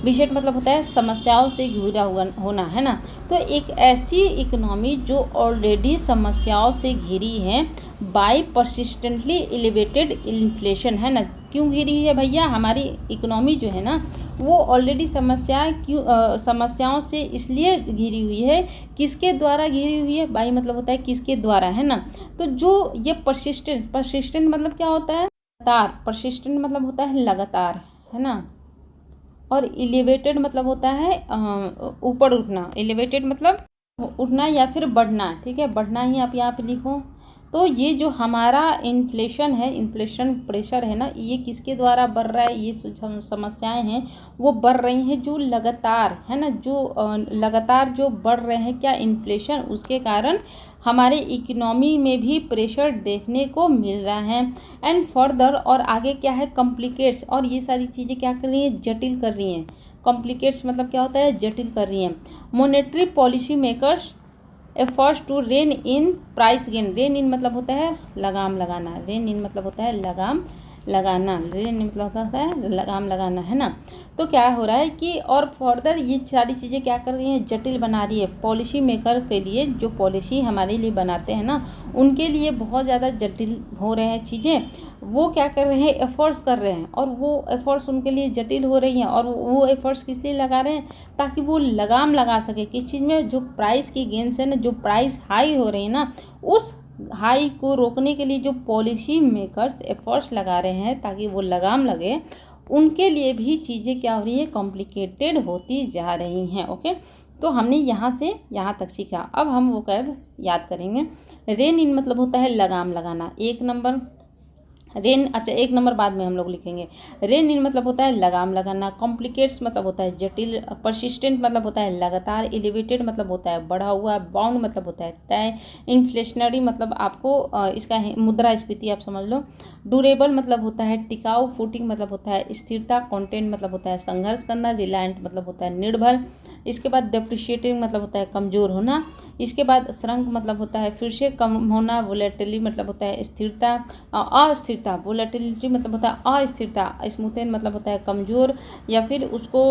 बिशेट मतलब होता है समस्याओं से घिरा हुआ होना, है ना। तो एक ऐसी इकोनॉमी जो ऑलरेडी समस्याओं से घिरी है बाय परसिस्टेंटली एलिवेटेड इन्फ्लेशन, है ना। क्यों घिरी है भैया, हमारी इकोनॉमी जो है ना वो ऑलरेडी समस्याओं से इसलिए घिरी हुई है, किसके द्वारा घिरी हुई है, बाई मतलब होता है किसके द्वारा, है ना। तो जो ये परसिस्टेंट मतलब क्या होता है, लगातार, परसिस्टेंट मतलब होता है लगातार, है ना। और एलिवेटेड मतलब होता है ऊपर उठना, एलिवेटेड मतलब उठना या फिर बढ़ना, ठीक है, बढ़ना ही आप यहाँ पे लिखो। तो ये जो हमारा इन्फ्लेशन है, इन्फ्लेशन प्रेशर है ना, ये किसके द्वारा बढ़ रहा है, ये समस्याएं हैं वो बढ़ रही हैं जो लगातार, है ना, जो लगातार जो बढ़ रहे हैं क्या, इन्फ्लेशन, उसके कारण हमारे इकोनॉमी में भी प्रेशर देखने को मिल रहा है। एंड फर्दर, और आगे क्या है, कॉम्प्लिकेट्स, और ये सारी चीज़ें क्या कर रही हैं, जटिल कर रही हैं। कॉम्प्लिकेट्स मतलब क्या होता है, जटिल कर रही हैं। Monetary policy makers efforts to rein in price gain, rein in मतलब होता है लगाम लगाना, रेन इन मतलब होता है लगाम लगाना, रेन इन मतलब होता है लगाम लगाना, है ना। तो क्या हो रहा है कि और फर्दर ये सारी चीज़ें क्या कर रही हैं, जटिल बना रही है। पॉलिसी मेकर के लिए, जो पॉलिसी हमारे लिए बनाते हैं ना, उनके लिए बहुत ज़्यादा जटिल हो रहे हैं चीज़ें। वो क्या कर रहे हैं, एफर्ट्स कर रहे हैं, और वो एफर्ट्स उनके लिए जटिल हो रही हैं। और वो एफर्ट्स किस लिए लगा रहे हैं, ताकि वो लगाम लगा सके किस चीज़ में, जो प्राइस की गेन से ना, जो प्राइस हाई हो रही है ना, उस हाई को रोकने के लिए जो पॉलिसी मेकर्स एफर्ट्स लगा रहे हैं ताकि वो लगाम लगे, उनके लिए भी चीज़ें क्या हो रही है, कॉम्प्लिकेटेड होती जा रही हैं। ओके, तो हमने यहाँ से यहाँ तक सीखा। अब हम वो कैब याद करेंगे। रेन इन मतलब होता है लगाम लगाना, 1 नंबर। रेन, अच्छा 1 नंबर बाद में हम लोग लिखेंगे। रेन इन मतलब होता है लगाम लगाना, कॉम्प्लिकेट्स मतलब होता है जटिल, परसिस्टेंट मतलब होता है लगातार, एलिवेटेड मतलब होता है बढ़ा हुआ, बाउंड मतलब होता है तय, इन्फ्लेशनरी मतलब आपको इसका मुद्रास्फीति आप समझ लो, ड्यूरेबल मतलब होता है टिकाऊ, फूटिंग मतलब होता है स्थिरता, कॉन्टेंट मतलब होता है संघर्ष करना, रिलायंट मतलब होता है निर्भर, इसके बाद डेप्रिशिएटिंग मतलब होता है कमज़ोर होना, इसके बाद श्रंक मतलब होता है फिर से कम होना, वोलेटिलिटी मतलब होता है स्थिरता, अस्थिरता, वोलेटिलिटी मतलब होता है अस्थिरता, स्मूथन मतलब होता है कमज़ोर या फिर उसको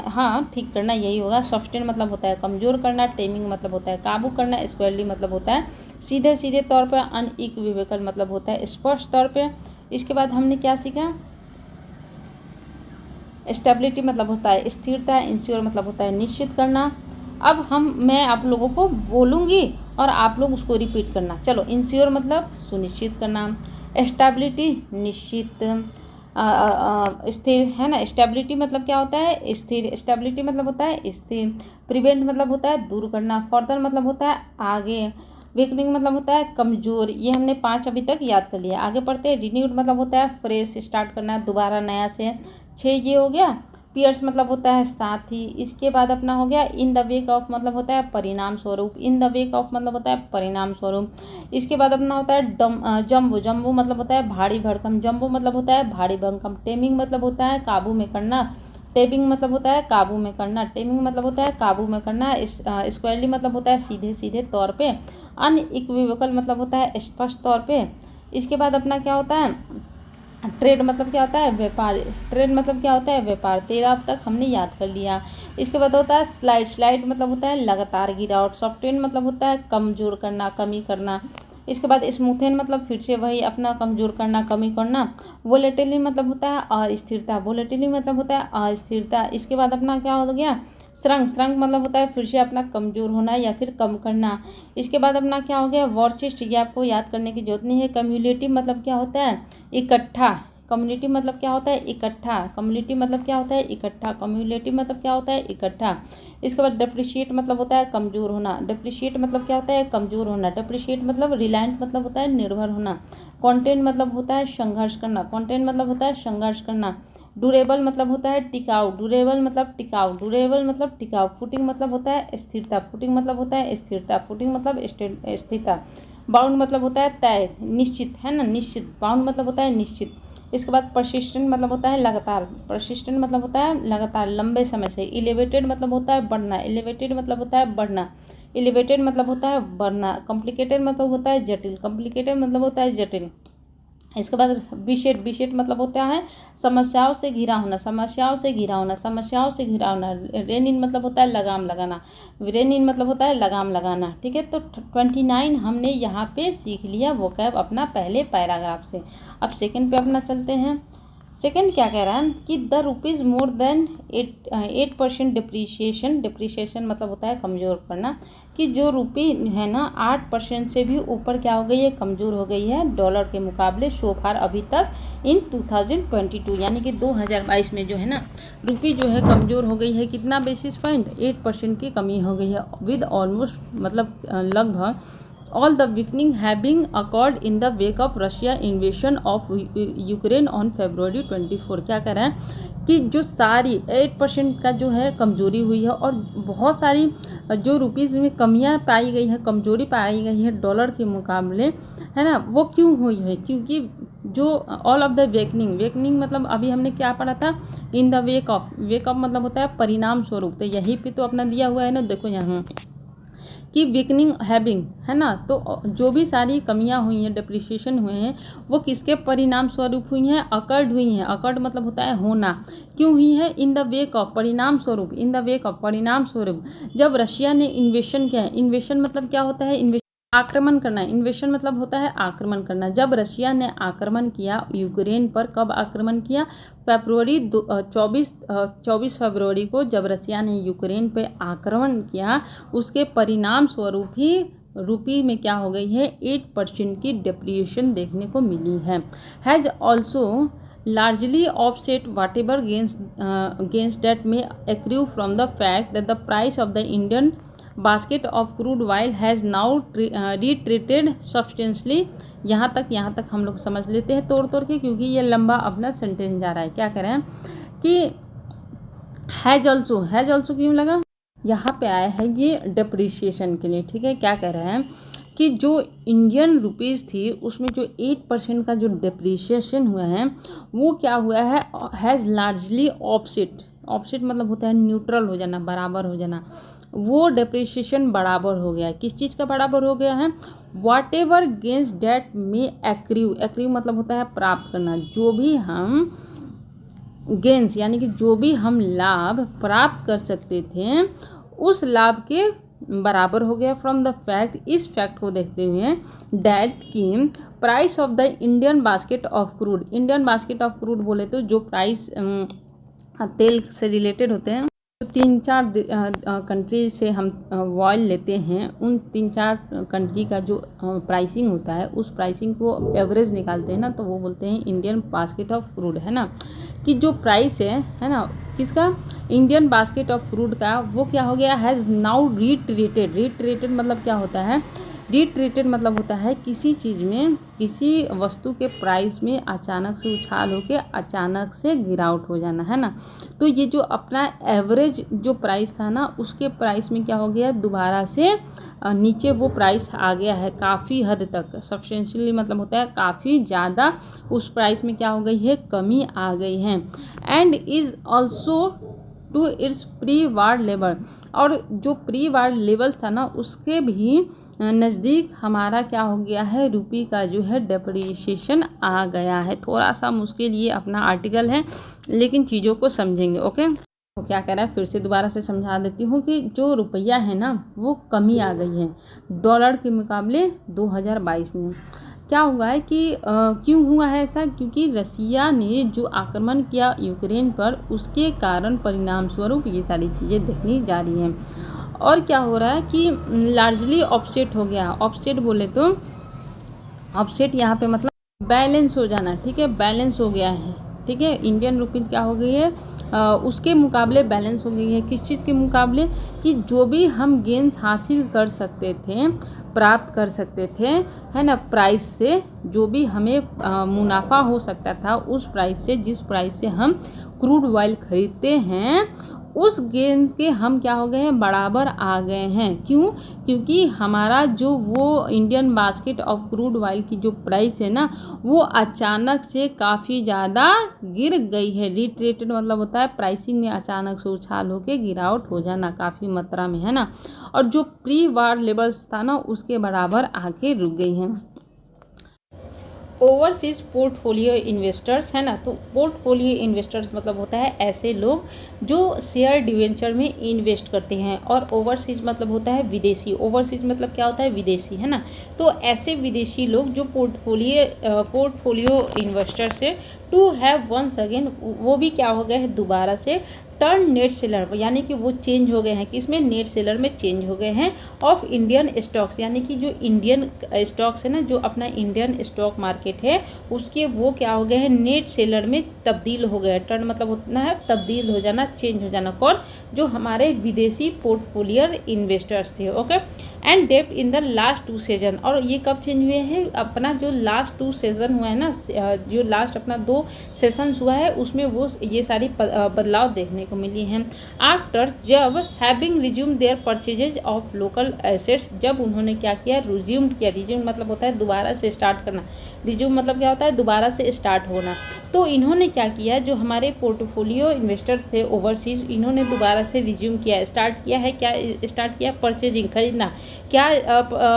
हाँ ठीक करना, यही होगा। सस्टेन मतलब होता है कमज़ोर करना, टेमिंग मतलब होता है काबू करना, स्क्वायरली मतलब होता है सीधे सीधे तौर पर, अनइक्विवोकल मतलब होता है स्पष्ट तौर पर। इसके बाद हमने क्या सीखा, स्टेबिलिटी मतलब होता है स्थिरता, इंश्योर मतलब होता है निश्चित करना। अब मैं आप लोगों को बोलूँगी और आप लोग उसको रिपीट करना। चलो, इंश्योर मतलब सुनिश्चित करना, स्टेबिलिटी निश्चित स्थिर, है ना। स्टेबिलिटी मतलब क्या होता है, स्थिर, स्टेबिलिटी मतलब होता है स्थिर, प्रिवेंट मतलब होता है दूर करना, फर्दर मतलब होता है आगे, वीकनिंग मतलब होता है कमज़ोर। ये हमने 5 अभी तक याद कर लिया। आगे पढ़ते हैं। रिन्यूड मतलब होता है फ्रेश, स्टार्ट करना, दोबारा नया से। 6 ये हो गया। पियर्स मतलब होता है साथी। इसके बाद अपना हो गया इन द वेक ऑफ मतलब होता है परिणाम स्वरूप, इन द वेक ऑफ मतलब होता है परिणाम स्वरूप। इसके बाद अपना होता है जम्बो, जम्बो मतलब होता है भारी भरकम, जम्बो मतलब होता है भारी भरकम। टेमिंग मतलब होता है काबू में करना, टेबिंग मतलब होता है काबू में करना, टेमिंग मतलब होता है काबू में करना। स्क्वायरली मतलब होता है सीधे सीधे तौर पे, अनइक्विवोकल मतलब होता है स्पष्ट तौर पे। इसके बाद अपना क्या होता है, ट्रेड मतलब क्या होता है व्यापार, ट्रेड मतलब क्या होता है व्यापार। 13 अब तक हमने याद कर लिया। इसके बाद होता है स्लाइड, स्लाइड मतलब होता है लगातार गिरावट। सॉफ्टवेयर मतलब होता है कमजोर करना, कमी करना। इसके बाद स्मूथन मतलब फिर से वही अपना कमज़ोर करना, कमी करना। वोलेटिलिटी मतलब होता है अस्थिरता, वोलेटिलिटी मतलब होता है अस्थिरता। इसके बाद अपना क्या हो गया, श्रंक, श्रंक मतलब होता है फिर से अपना कमज़ोर होना या फिर कम करना। इसके बाद अपना क्या हो गया, वॉरचेस्ट, ये आपको याद करने की जरूरत नहीं है। कम्युलेटिव मतलब क्या होता है, इकट्ठा। कम्युनिटी मतलब क्या होता है, इकट्ठा। कम्युनिटी मतलब क्या होता है, इकट्ठा। कम्युलेटिव मतलब क्या होता है, इकट्ठा। इसके बाद डिप्रिशिएट मतलब होता है कमज़ोर होना। डिप्रिशिएट मतलब क्या होता है, कमज़ोर होना। डिप्रिशिएट मतलब रिलायंट मतलब होता है निर्भर होना। कॉन्टेंट मतलब होता है संघर्ष करना। कॉन्टेंट मतलब होता है संघर्ष करना। ड्यूरेबल मतलब होता है टिकाऊ। ड्यूरेबल मतलब टिकाऊ। ड्यूरेबल मतलब टिकाऊ। फुटिंग मतलब होता है स्थिरता। फुटिंग मतलब होता है स्थिरता। फुटिंग मतलब स्थिरता। बाउंड मतलब होता है तय, निश्चित, है ना, निश्चित। बाउंड मतलब होता है निश्चित। इसके बाद परसिस्टेंट मतलब होता है लगातार। परसिस्टेंट मतलब होता है लगातार, लंबे समय से। एलिवेटेड मतलब होता है बढ़ना। एलिवेटेड मतलब होता है बढ़ना। एलिवेटेड मतलब होता है बढ़ना। कॉम्प्लिकेटेड मतलब होता है जटिल। कॉम्प्लिकेटेड मतलब होता है जटिल। इसके बाद विशेट, विशेट मतलब होता है समस्याओं से घिरा होना। समस्याओं से घिरा होना। समस्याओं से घिरा होना। रेन इन मतलब होता है लगाम लगाना। रेन इन मतलब होता है लगाम लगाना। ठीक है, तो 29 हमने यहाँ पे सीख लिया वोकैब अपना पहले पैराग्राफ से। अब सेकंड पे अपना चलते हैं। सेकंड क्या कह रहा है कि the rupees more than 8% depreciation. Depreciation मतलब होता है कमज़ोर करना, कि जो रुपी है ना 8% से भी ऊपर क्या हो गई है, कमज़ोर हो गई है डॉलर के मुकाबले सोफार अभी तक इन 2022, यानी कि 2022 में जो है ना रुपी जो है कमज़ोर हो गई है। कितना बेसिस पॉइंट, 8% की कमी हो गई है। विद ऑलमोस्ट मतलब लगभग all the weakening having occurred in the wake of Russia invasion of Ukraine on February 24। क्या कह रहा है कि जो सारी 8% का जो है कमज़ोरी हुई है और बहुत सारी जो रुपीज़ में कमियां पाई गई है, कमज़ोरी पाई गई है डॉलर के मुकाबले, है ना, वो क्यों हुई है, क्योंकि जो all of the wakening, wakening मतलब अभी हमने क्या पढ़ा था, in the wake of. Wake of मतलब होता है परिणाम स्वरूप। तो यहीं पे तो अपना दिया हुआ है ना, देखो यहाँ कि वीकनिंग हैविंग, है ना, तो जो भी सारी कमियां हुई हैं, डिप्रिशिएशन हुए हैं, वो किसके परिणाम स्वरूप हुई हैं, अकर्ड हुई हैं। अकर्ड मतलब होता है होना। क्यों हुई है, इन द वेक ऑफ, परिणाम स्वरूप। इन द वेक ऑफ परिणाम स्वरूप जब रशिया ने इन्वेशन किया है। इन्वेशन मतलब क्या होता है, आक्रमण करना। इन्वेशन मतलब होता है आक्रमण करना। जब रशिया ने आक्रमण किया यूक्रेन पर, कब आक्रमण किया, फरवरी 24 फरवरी को जब रशिया ने यूक्रेन पे आक्रमण किया, उसके परिणाम स्वरूप ही रुपी में क्या हो गई है, 8% की डिप्रिसिएशन देखने को मिली है। Has also largely offset whatever gains that may accrue from the fact that the price of the Indian basket of crude oil has now retreated substantially। यहाँ तक हम लोग समझ लेते हैं तोड़ तोड़ के, क्योंकि ये लंबा अपना सेंटेंस जा रहा है। क्या कह रहे हैं कि हैज ऑल्सो क्यों लगा, यहाँ पे आया है ये डिप्रिसिएशन के लिए। ठीक है, क्या कह रहे हैं कि जो इंडियन रुपीज़ थी उसमें जो 8% का जो डिप्रिसिएशन हुआ है वो क्या हुआ है, हैज़ लार्जली ऑफसेट। ऑफसेट मतलब होता है न्यूट्रल हो जाना, बराबर हो जाना। वो डिप्रिसिएशन बराबर हो गया है, किस चीज़ का बराबर हो गया है, वाट एवर गेंस डेट में एक्रीव। एक्रीव मतलब होता है प्राप्त करना। जो भी हम गेंस यानी कि जो भी हम लाभ प्राप्त कर सकते थे उस लाभ के बराबर हो गया। फ्रॉम द फैक्ट, इस फैक्ट को देखते हुए, डैट की price of the Indian basket of crude. Indian basket of crude बोले तो जो प्राइस तेल से रिलेटेड होते हैं, तो 3-4 कंट्री से हम ऑयल लेते हैं, उन 3-4 कंट्री का जो प्राइसिंग होता है उस प्राइसिंग को एवरेज निकालते हैं ना, तो वो बोलते हैं इंडियन बास्केट ऑफ क्रूड, है ना, कि जो प्राइस है ना किसका, इंडियन बास्केट ऑफ क्रूड का, वो क्या हो गया, हैज़ नाउ रीट्रेटेड। रीट्रेटेड मतलब क्या होता है, रीट्रेटेड मतलब होता है किसी चीज़ में, किसी वस्तु के प्राइस में अचानक से उछाल होके अचानक से गिरावट हो जाना, है ना। तो ये जो अपना एवरेज जो प्राइस था ना उसके प्राइस में क्या हो गया, दोबारा से नीचे वो प्राइस आ गया है काफ़ी हद तक। सब्सटेंशियली मतलब होता है काफ़ी ज़्यादा उस प्राइस में क्या हो गई है, कमी आ गई है। And is also to its pre war level, और जो प्री वार लेवल था ना उसके भी नज़दीक हमारा क्या हो गया है, रुपी का जो है डिप्रिसिएशन आ गया है। थोड़ा सा मुश्किल ये अपना आर्टिकल है लेकिन चीज़ों को समझेंगे। ओके। तो क्या कह रहा है, फिर से दोबारा से समझा देती हूँ कि जो रुपया है ना वो कमी आ गई है डॉलर के मुकाबले 2022 में। क्या हुआ है कि क्यों हुआ है ऐसा, क्योंकि रसिया ने जो आक्रमण किया यूक्रेन पर, उसके कारण परिणाम स्वरूप ये सारी चीज़ें देखनी जा रही हैं। और क्या हो रहा है कि लार्जली ऑफसेट हो गया। ऑफसेट बोले तो ऑफसेट यहाँ पे मतलब बैलेंस हो जाना, ठीक है, बैलेंस हो गया है, ठीक है। इंडियन रुपीज़ क्या हो गई है, उसके मुकाबले बैलेंस हो गई है। किस चीज़ के मुकाबले, कि जो भी हम गेंस हासिल कर सकते थे, प्राप्त कर सकते थे, है ना, प्राइस से, जो भी हमें मुनाफा हो सकता था उस प्राइस से, जिस प्राइस से हम क्रूड ऑयल खरीदते हैं, उस गेंद के हम क्या हो गए हैं, बराबर आ गए हैं। क्यों, क्योंकि हमारा जो वो Indian basket of crude oil की जो प्राइस है ना, वो अचानक से काफ़ी ज़्यादा गिर गई है। रिट्रेटेड मतलब होता है प्राइसिंग में अचानक से उछाल होकर गिरावट हो जाना काफ़ी मात्रा में, है ना, और जो प्री वार लेवल्स था ना उसके बराबर आके रुक गई हैं। ओवरसीज पोर्टफोलियो इन्वेस्टर्स, है ना, तो पोर्टफोलियो इन्वेस्टर्स मतलब होता है ऐसे लोग जो शेयर डिवेंचर में इन्वेस्ट करते हैं। और ओवरसीज मतलब होता है विदेशी। ओवरसीज मतलब क्या होता है, विदेशी, है ना। तो ऐसे विदेशी लोग जो पोर्टफोलियो इन्वेस्टर्स है, टू हैव वंस अगेन, वो भी क्या हो गए हैं दोबारा से टर्न नेट सेलर, यानी कि वो चेंज हो गए हैं, किसमें, नेट सेलर में चेंज हो गए हैं ऑफ इंडियन स्टॉक्स, यानी कि जो इंडियन स्टॉक्स है ना, जो अपना इंडियन स्टॉक मार्केट है उसके, वो क्या हो गए हैं, नेट सेलर में तब्दील हो गए। टर्न मतलब होता है तब्दील हो जाना, चेंज हो जाना। कौन, जो हमारे विदेशी पोर्टफोलियो इन्वेस्टर्स थे, ओके। एंड डेप्ट इन द लास्ट 2 सीजन, और ये कब चेंज हुए हैं, अपना जो लास्ट 2 सीजन हुआ है ना, जो लास्ट अपना 2 सेशंस हुआ है उसमें वो ये सारी बदलाव देखने को मिली हैं। आफ्टर, जब having resume their purchases of local assets, जब उन्होंने क्या किया, रिज्यूम किया। रिज्यूम मतलब होता है दोबारा से स्टार्ट करना। रिज्यूम मतलब क्या होता है, दोबारा से स्टार्ट होना। तो इन्होंने क्या किया, जो हमारे पोर्टफोलियो इन्वेस्टर थे ओवरसीज, इन्होंने दोबारा से रिज्यूम किया, स्टार्ट किया है, क्या स्टार्ट किया, परचेजिंग, खरीदना। क्या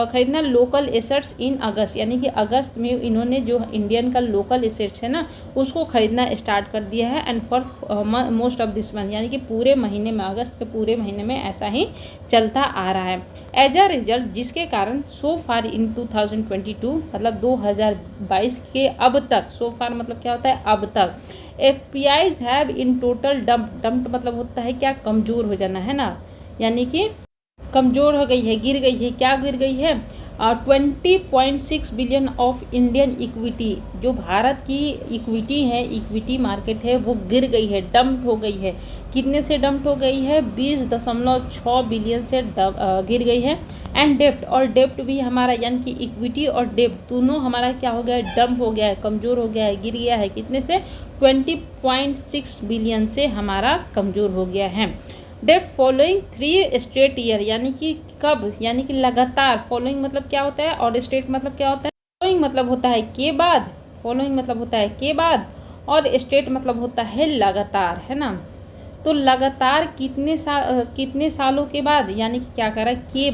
खरीदना, लोकल एसेट्स इन अगस्त, यानी कि अगस्त में इन्होंने जो इंडियन का लोकल एसेट्स है ना उसको खरीदना स्टार्ट कर दिया है। And for most of this month, यानी कि पूरे महीने में, अगस्त के पूरे महीने में ऐसा ही चलता आ रहा है। एज अ रिजल्ट, जिसके कारण सो फार इन 2022, मतलब 2022 के अब तक, सो फार मतलब क्या होता है, अब तक, FPIs have in total dumped मतलब होता है क्या, कमज़ोर हो जाना, है ना, यानी कि कमज़ोर हो गई है, गिर गई है। क्या गिर गई है, 20.6 बिलियन ऑफ इंडियन इक्विटी, जो भारत की इक्विटी है, इक्विटी मार्केट है, वो गिर गई है, डंप हो गई है। कितने से डंप हो गई है, 20.6 बिलियन से गिर गई है। एंड डेप्ट, और डेप्ट भी हमारा, यानी कि इक्विटी और डेप्ट दोनों हमारा क्या हो गया है, डंप हो गया है, कमज़ोर हो गया है, गिर गया है। कितने से, 20.6 बिलियन से हमारा कमज़ोर हो गया है। डेप्ट फॉलोइंग 3 स्ट्रेट ईयर, यानी कि कब, यानी कि लगातार। फॉलोइंग मतलब क्या होता है, और स्ट्रेट मतलब क्या होता है, फॉलोइंग मतलब होता है के बाद, फॉलोइंग मतलब होता है के बाद, और स्ट्रेट मतलब होता है लगातार, है ना। तो लगातार कितने सालों के बाद, यानी कि क्या करा, के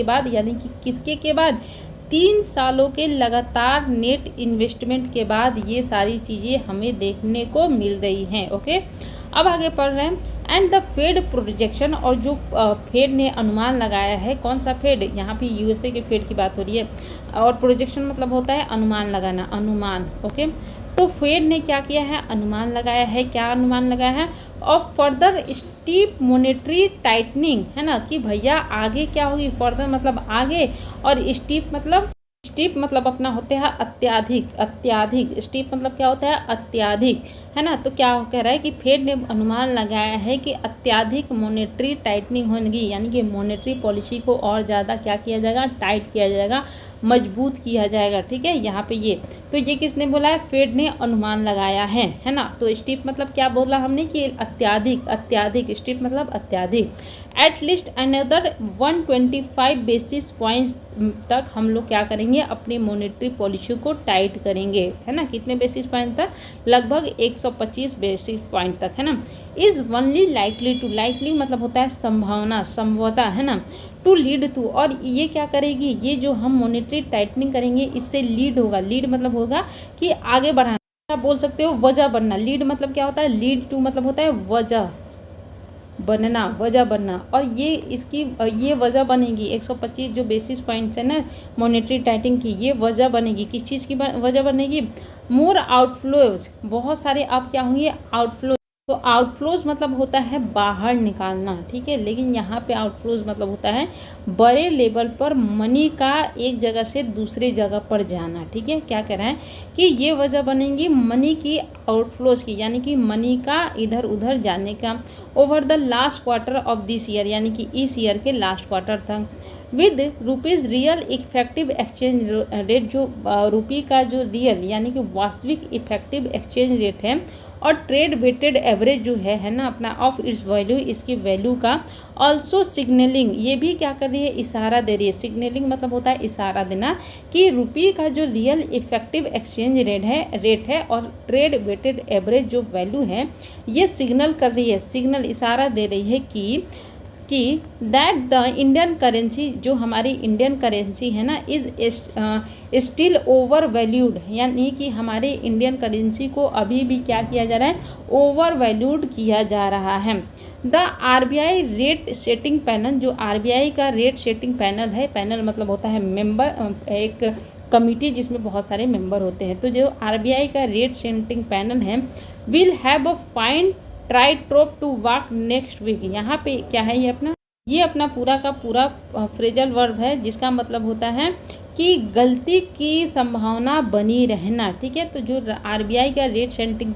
बाद, यानी कि किसके के बाद, 3 सालों के लगातार नेट इन्वेस्टमेंट के बाद ये सारी चीज़ें हमें देखने को मिल रही हैं, ओके। अब आगे पढ़ रहे हैं। एंड द फेड प्रोजेक्शन, और जो फेड ने अनुमान लगाया है, कौन सा फेड, यहाँ पे USA के फेड की बात हो रही है, और प्रोजेक्शन मतलब होता है अनुमान लगाना, अनुमान, ओके। तो फेड ने क्या किया है, अनुमान लगाया है, क्या अनुमान लगाया है, और फर्दर स्टीप मॉनेटरी टाइटनिंग, है ना, कि भैया आगे क्या होगी, फर्दर मतलब आगे, और स्टीप मतलब अपना होता है अत्याधिक, अत्याधिक। स्टीप मतलब क्या होता है, अत्याधिक, है ना। तो क्या कह रहा है कि फेड ने अनुमान लगाया है कि अत्याधिक मॉनेटरी टाइटनिंग होगी, यानी कि मॉनेटरी पॉलिसी को और ज़्यादा क्या किया जाएगा, टाइट किया जाएगा, मजबूत किया जाएगा, ठीक है। यहाँ पे ये, तो ये किसने बोला है, फेड ने अनुमान लगाया है ना। तो स्टीप मतलब क्या बोला हमने, कि अत्याधिक, अत्याधिक, स्टीप मतलब अत्याधिक। एटलीस्ट अनदर 125 बेसिस पॉइंट्स तक हम लोग क्या करेंगे, अपनी मॉनेटरी पॉलिसी को टाइट करेंगे, है ना। कितने बेसिस पॉइंट तक, लगभग 125 बेसिस पॉइंट तक, है ना। Is only likely to, likely मतलब होता है संभावना, संभवता, है ना, टू लीड टू, और ये क्या करेगी, ये जो हम मॉनेटरी टाइटनिंग करेंगे इससे लीड होगा। लीड मतलब होगा कि आगे बढ़ाना, आप बोल सकते हो वजह बनना। लीड मतलब क्या होता है, लीड टू मतलब होता है वजह, बनना, वजह बनना, और ये इसकी ये वजह बनेगी 125 जो बेसिस पॉइंट्स है ना मॉनेटरी टाइटिंग की, ये वजह बनेगी। किस चीज़ की वजह बनेगी? मोर आउटफ्लोज, बहुत सारे अब क्या होंगे आउटफ्लो। तो आउटफ्लोज मतलब होता है बाहर निकालना, ठीक है, लेकिन यहाँ पे आउटफ्लोज मतलब होता है बड़े लेवल पर मनी का एक जगह से दूसरे जगह पर जाना, ठीक है। क्या कह रहा है कि ये वजह बनेंगी मनी की आउटफ्लोज की, यानी कि मनी का इधर उधर जाने का over the last quarter of this year, यानी कि इस ईयर के लास्ट क्वार्टर तक। With rupees real effective exchange rate, जो रुपये का जो रियल यानी कि वास्तविक इफेक्टिव एक्सचेंज रेट है, और ट्रेड वेटेड एवरेज जो है ना अपना ऑफ इट्स वैल्यू, इसकी वैल्यू का। ऑल्सो सिग्नलिंग, ये भी क्या कर रही है, इशारा दे रही है। सिग्नलिंग मतलब होता है इशारा देना कि रुपये का जो रियल इफेक्टिव एक्सचेंज रेट है और ट्रेड वेटेड एवरेज जो वैल्यू है, ये सिग्नल कर रही है, सिग्नल इशारा दे रही है कि दैट द इंडियन करेंसी, जो हमारी इंडियन करेंसी है ना, इज़ स्टिल ओवर वैल्यूड, यानी कि हमारे इंडियन करेंसी को अभी भी क्या किया जा रहा है, ओवर वैल्यूड किया जा रहा है। The RBI rate setting panel, जो आरबीआई का रेट सेटिंग पैनल है, पैनल मतलब होता है मेंबर, एक कमिटी जिसमें बहुत सारे मेंबर होते हैं, तो जो आरबीआई का रेट सेटिंग पैनल है, will have a fine tightrope to work next week. यहाँ पे क्या है, ये अपना पूरा का पूरा फ्रेजल वर्ब है, जिसका मतलब होता है कि गलती की संभावना बनी रहना, ठीक है। तो जो आरबीआई का रेट सेटिंग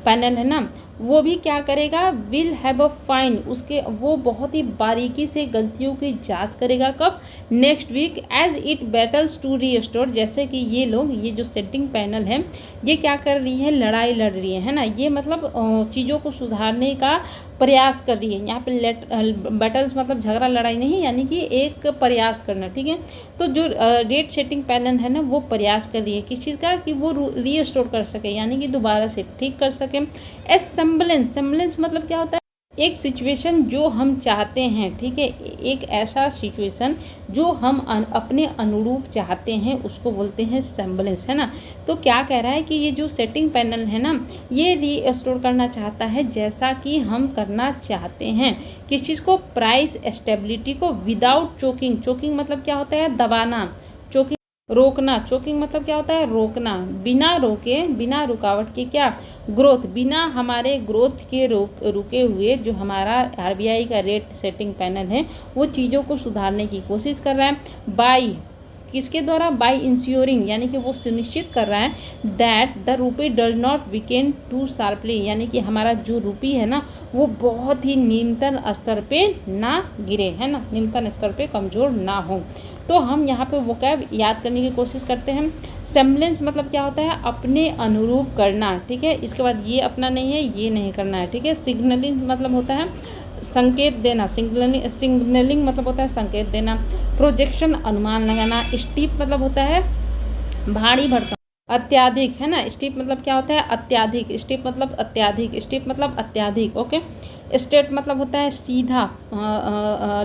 पैनल है ना, वो भी क्या करेगा, विल हैव अ फाइन, उसके वो बहुत ही बारीकी से गलतियों की जांच करेगा। कब? Next week, as it battles to restore, जैसे कि ये लोग, ये जो सेटिंग पैनल है, ये क्या कर रही है, लड़ाई लड़ रही है ना, ये मतलब चीज़ों को सुधारने का प्रयास कर रही है। यहाँ पे बैटल्स मतलब झगड़ा लड़ाई नहीं, यानी कि एक प्रयास करना, ठीक है। तो जो रेट सेटिंग पैनल है ना, वो प्रयास कर रही है किस चीज़ का, कि वो रीस्टोर कर सके, यानी कि दोबारा से ठीक कर सके। सेम्बलेंस मतलब क्या होता है, एक सिचुएशन जो हम चाहते हैं, ठीक है, एक ऐसा सिचुएशन जो हम अपने अनुरूप चाहते हैं, उसको बोलते हैं सेम्बलेंस, है ना। तो क्या कह रहा है कि ये जो सेटिंग पैनल है ना, ये रीस्टोर करना चाहता है जैसा कि हम करना चाहते हैं। किस चीज़ को? प्राइस स्टेबिलिटी को, विदाउट चोकिंग। चोकिंग मतलब क्या होता है, दबाना। चोकिंग रोकना, चोकिंग मतलब क्या होता है, रोकना। बिना रोके, बिना रुकावट के क्या, ग्रोथ, बिना हमारे ग्रोथ के रुके हुए जो हमारा आरबीआई का रेट सेटिंग पैनल है, वो चीज़ों को सुधारने की कोशिश कर रहा है। बाई, किसके द्वारा? बाई इंश्योरिंग, यानी कि वो सुनिश्चित कर रहा है that the rupee does not weaken too sharply, यानी कि हमारा जो रुपी है ना, वो बहुत ही न्यूनतम स्तर पे ना गिरे, है ना, न्यूनतम स्तर पे कमज़ोर ना हो। तो हम यहाँ पे वोकैब याद करने की कोशिश करते हैं। सेम्बलेंस मतलब क्या होता है, अपने अनुरूप करना, ठीक है। इसके बाद ये अपना नहीं है, ये नहीं करना है, ठीक है। सिग्नलिंग मतलब होता है संकेत देना, सिग्नलिंग मतलब होता है संकेत देना। प्रोजेक्शन अनुमान लगाना। स्टीप मतलब होता है भारी भरकम, अत्याधिक, है ना। स्टीप मतलब क्या होता है, अत्याधिक। स्टीप मतलब अत्याधिक, स्टीप मतलब अत्याधिक, ओके। स्ट्रेट मतलब होता है सीधा,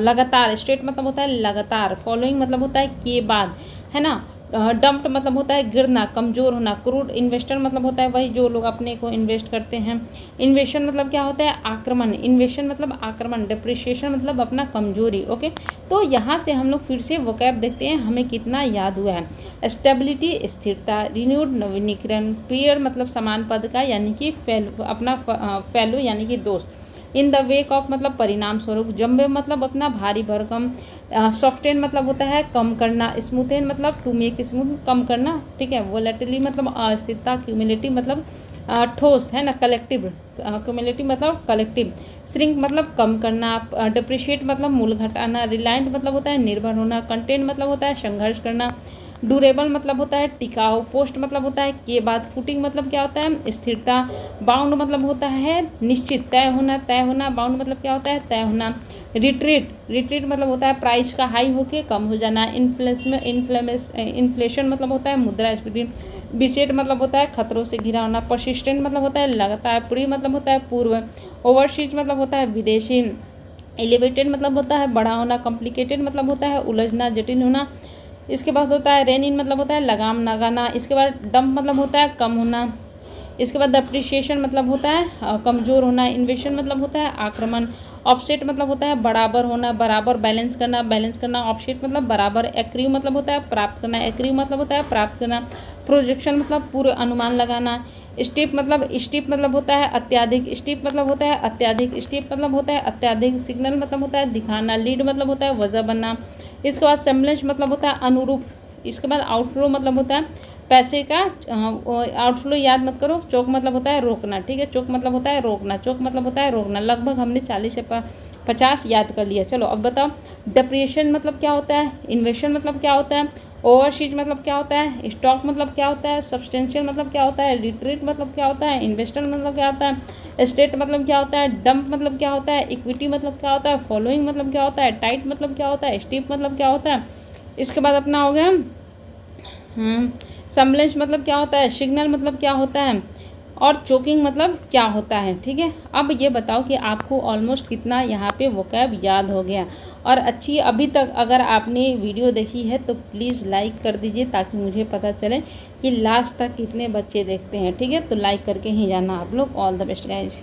लगातार। स्ट्रेट मतलब होता है लगातार। फॉलोइंग मतलब होता है के बाद, है ना। डंप्ड मतलब होता है गिरना, कमज़ोर होना। क्रूड इन्वेस्टर मतलब होता है वही जो लोग अपने को इन्वेस्ट करते हैं। इन्वेशन मतलब क्या होता है, आक्रमण। इन्वेशन मतलब आक्रमण। डिप्रिशिएशन मतलब अपना कमजोरी, ओके। तो यहाँ से हम लोग फिर से वोकैब देखते हैं, हमें कितना याद हुआ है। स्टेबिलिटी स्थिरता, रिन्यूड नवीनीकरण। पीयर मतलब समान पद का, यानी कि फेलो यानी कि दोस्त। इन द वेक ऑफ मतलब परिणाम स्वरूप। जम्बे मतलब अपना भारी भरकम। सॉफ्टेन मतलब होता है कम करना। स्मूथेन मतलब टू मेक स्मूथ, कम करना, ठीक है। वोलेटिली मतलब अस्थिरता। क्यूमुलेटिव मतलब ठोस, है ना। कलेक्टिव, क्यूमुलेटिव मतलब कलेक्टिव। श्रिंक मतलब कम करना। डिप्रिशिएट मतलब मूल घटाना। रिलायंट मतलब होता है निर्भर होना। कंटेंट मतलब होता है संघर्ष करना। ड्यूरेबल मतलब होता है टिकाऊ। पोस्ट मतलब होता है के बाद। फुटिंग मतलब क्या होता है, स्थिरता। बाउंड मतलब होता है निश्चित, तय होना, तय होना। बाउंड मतलब क्या होता है, तय होना। रिट्रीट मतलब होता है प्राइस का हाई होके कम हो जाना। इन्फ्लेशन मतलब होता है मुद्रास्फीति। बिसेट मतलब होता है खतरों से घिरा होना। परसिस्टेंट मतलब होता है लगातार। प्री मतलब होता है पूर्व। ओवरसीज मतलब होता है विदेशी। एलिवेटेड मतलब होता है बड़ा होना। कॉम्प्लिकेटेड मतलब होता है उलझना, जटिल होना। इसके बाद होता है रेन इन मतलब होता है लगाम लगाना। इसके बाद डंप मतलब होता है कम होना। इसके बाद डेप्रिसिएशन मतलब होता है कमज़ोर होना, इन्वेशन मतलब होता है आक्रमण, ऑफसेट मतलब होता है बराबर होना, बराबर बैलेंस करना, ऑफसेट मतलब बराबर, एक्रीव मतलब होता है प्राप्त करना, एक्रीव मतलब होता है प्राप्त करना, प्रोजेक्शन मतलब पूर्व अनुमान लगाना, स्टीप मतलब होता है अत्याधिक, स्टीप मतलब होता है अत्याधिक, स्टीप मतलब होता है अत्याधिक, सिग्नल मतलब होता है दिखाना, लीड मतलब होता है वजह बनना। इसके बाद सेम्बलेंस मतलब होता है अनुरूप। इसके बाद आउटफ्लो मतलब होता है पैसे का आउटफ्लो, याद मत करो। चोक मतलब होता है रोकना, ठीक है, चोक मतलब होता है रोकना, चोक मतलब होता है रोकना। लगभग हमने 40 से 50 याद कर लिया। चलो अब बताओ डेप्रिसिएशन मतलब क्या होता है, इन्वेशन मतलब क्या होता है, ओवरसीज मतलब क्या होता है, स्टॉक मतलब क्या होता है, सब्सटेंशियल मतलब क्या होता है, रिट्रीट मतलब क्या होता है, इन्वेस्टर मतलब क्या होता है, स्टेट मतलब क्या होता है, डंप मतलब क्या होता है, इक्विटी मतलब क्या होता है, फॉलोइंग मतलब क्या होता है, टाइट मतलब क्या होता है, स्टीप मतलब क्या होता है। इसके बाद अपना हो गया सम्बलेंस मतलब क्या होता है, सिग्नल मतलब क्या होता है, और चोकिंग मतलब क्या होता है। ठीक है, अब ये बताओ कि आपको ऑलमोस्ट कितना यहाँ पे वोकैब याद हो गया। और अच्छी अभी तक अगर आपने वीडियो देखी है तो प्लीज़ लाइक कर दीजिए ताकि मुझे पता चले कि लास्ट तक कितने बच्चे देखते हैं। ठीक है, तो लाइक करके ही जाना आप लोग। All the best guys.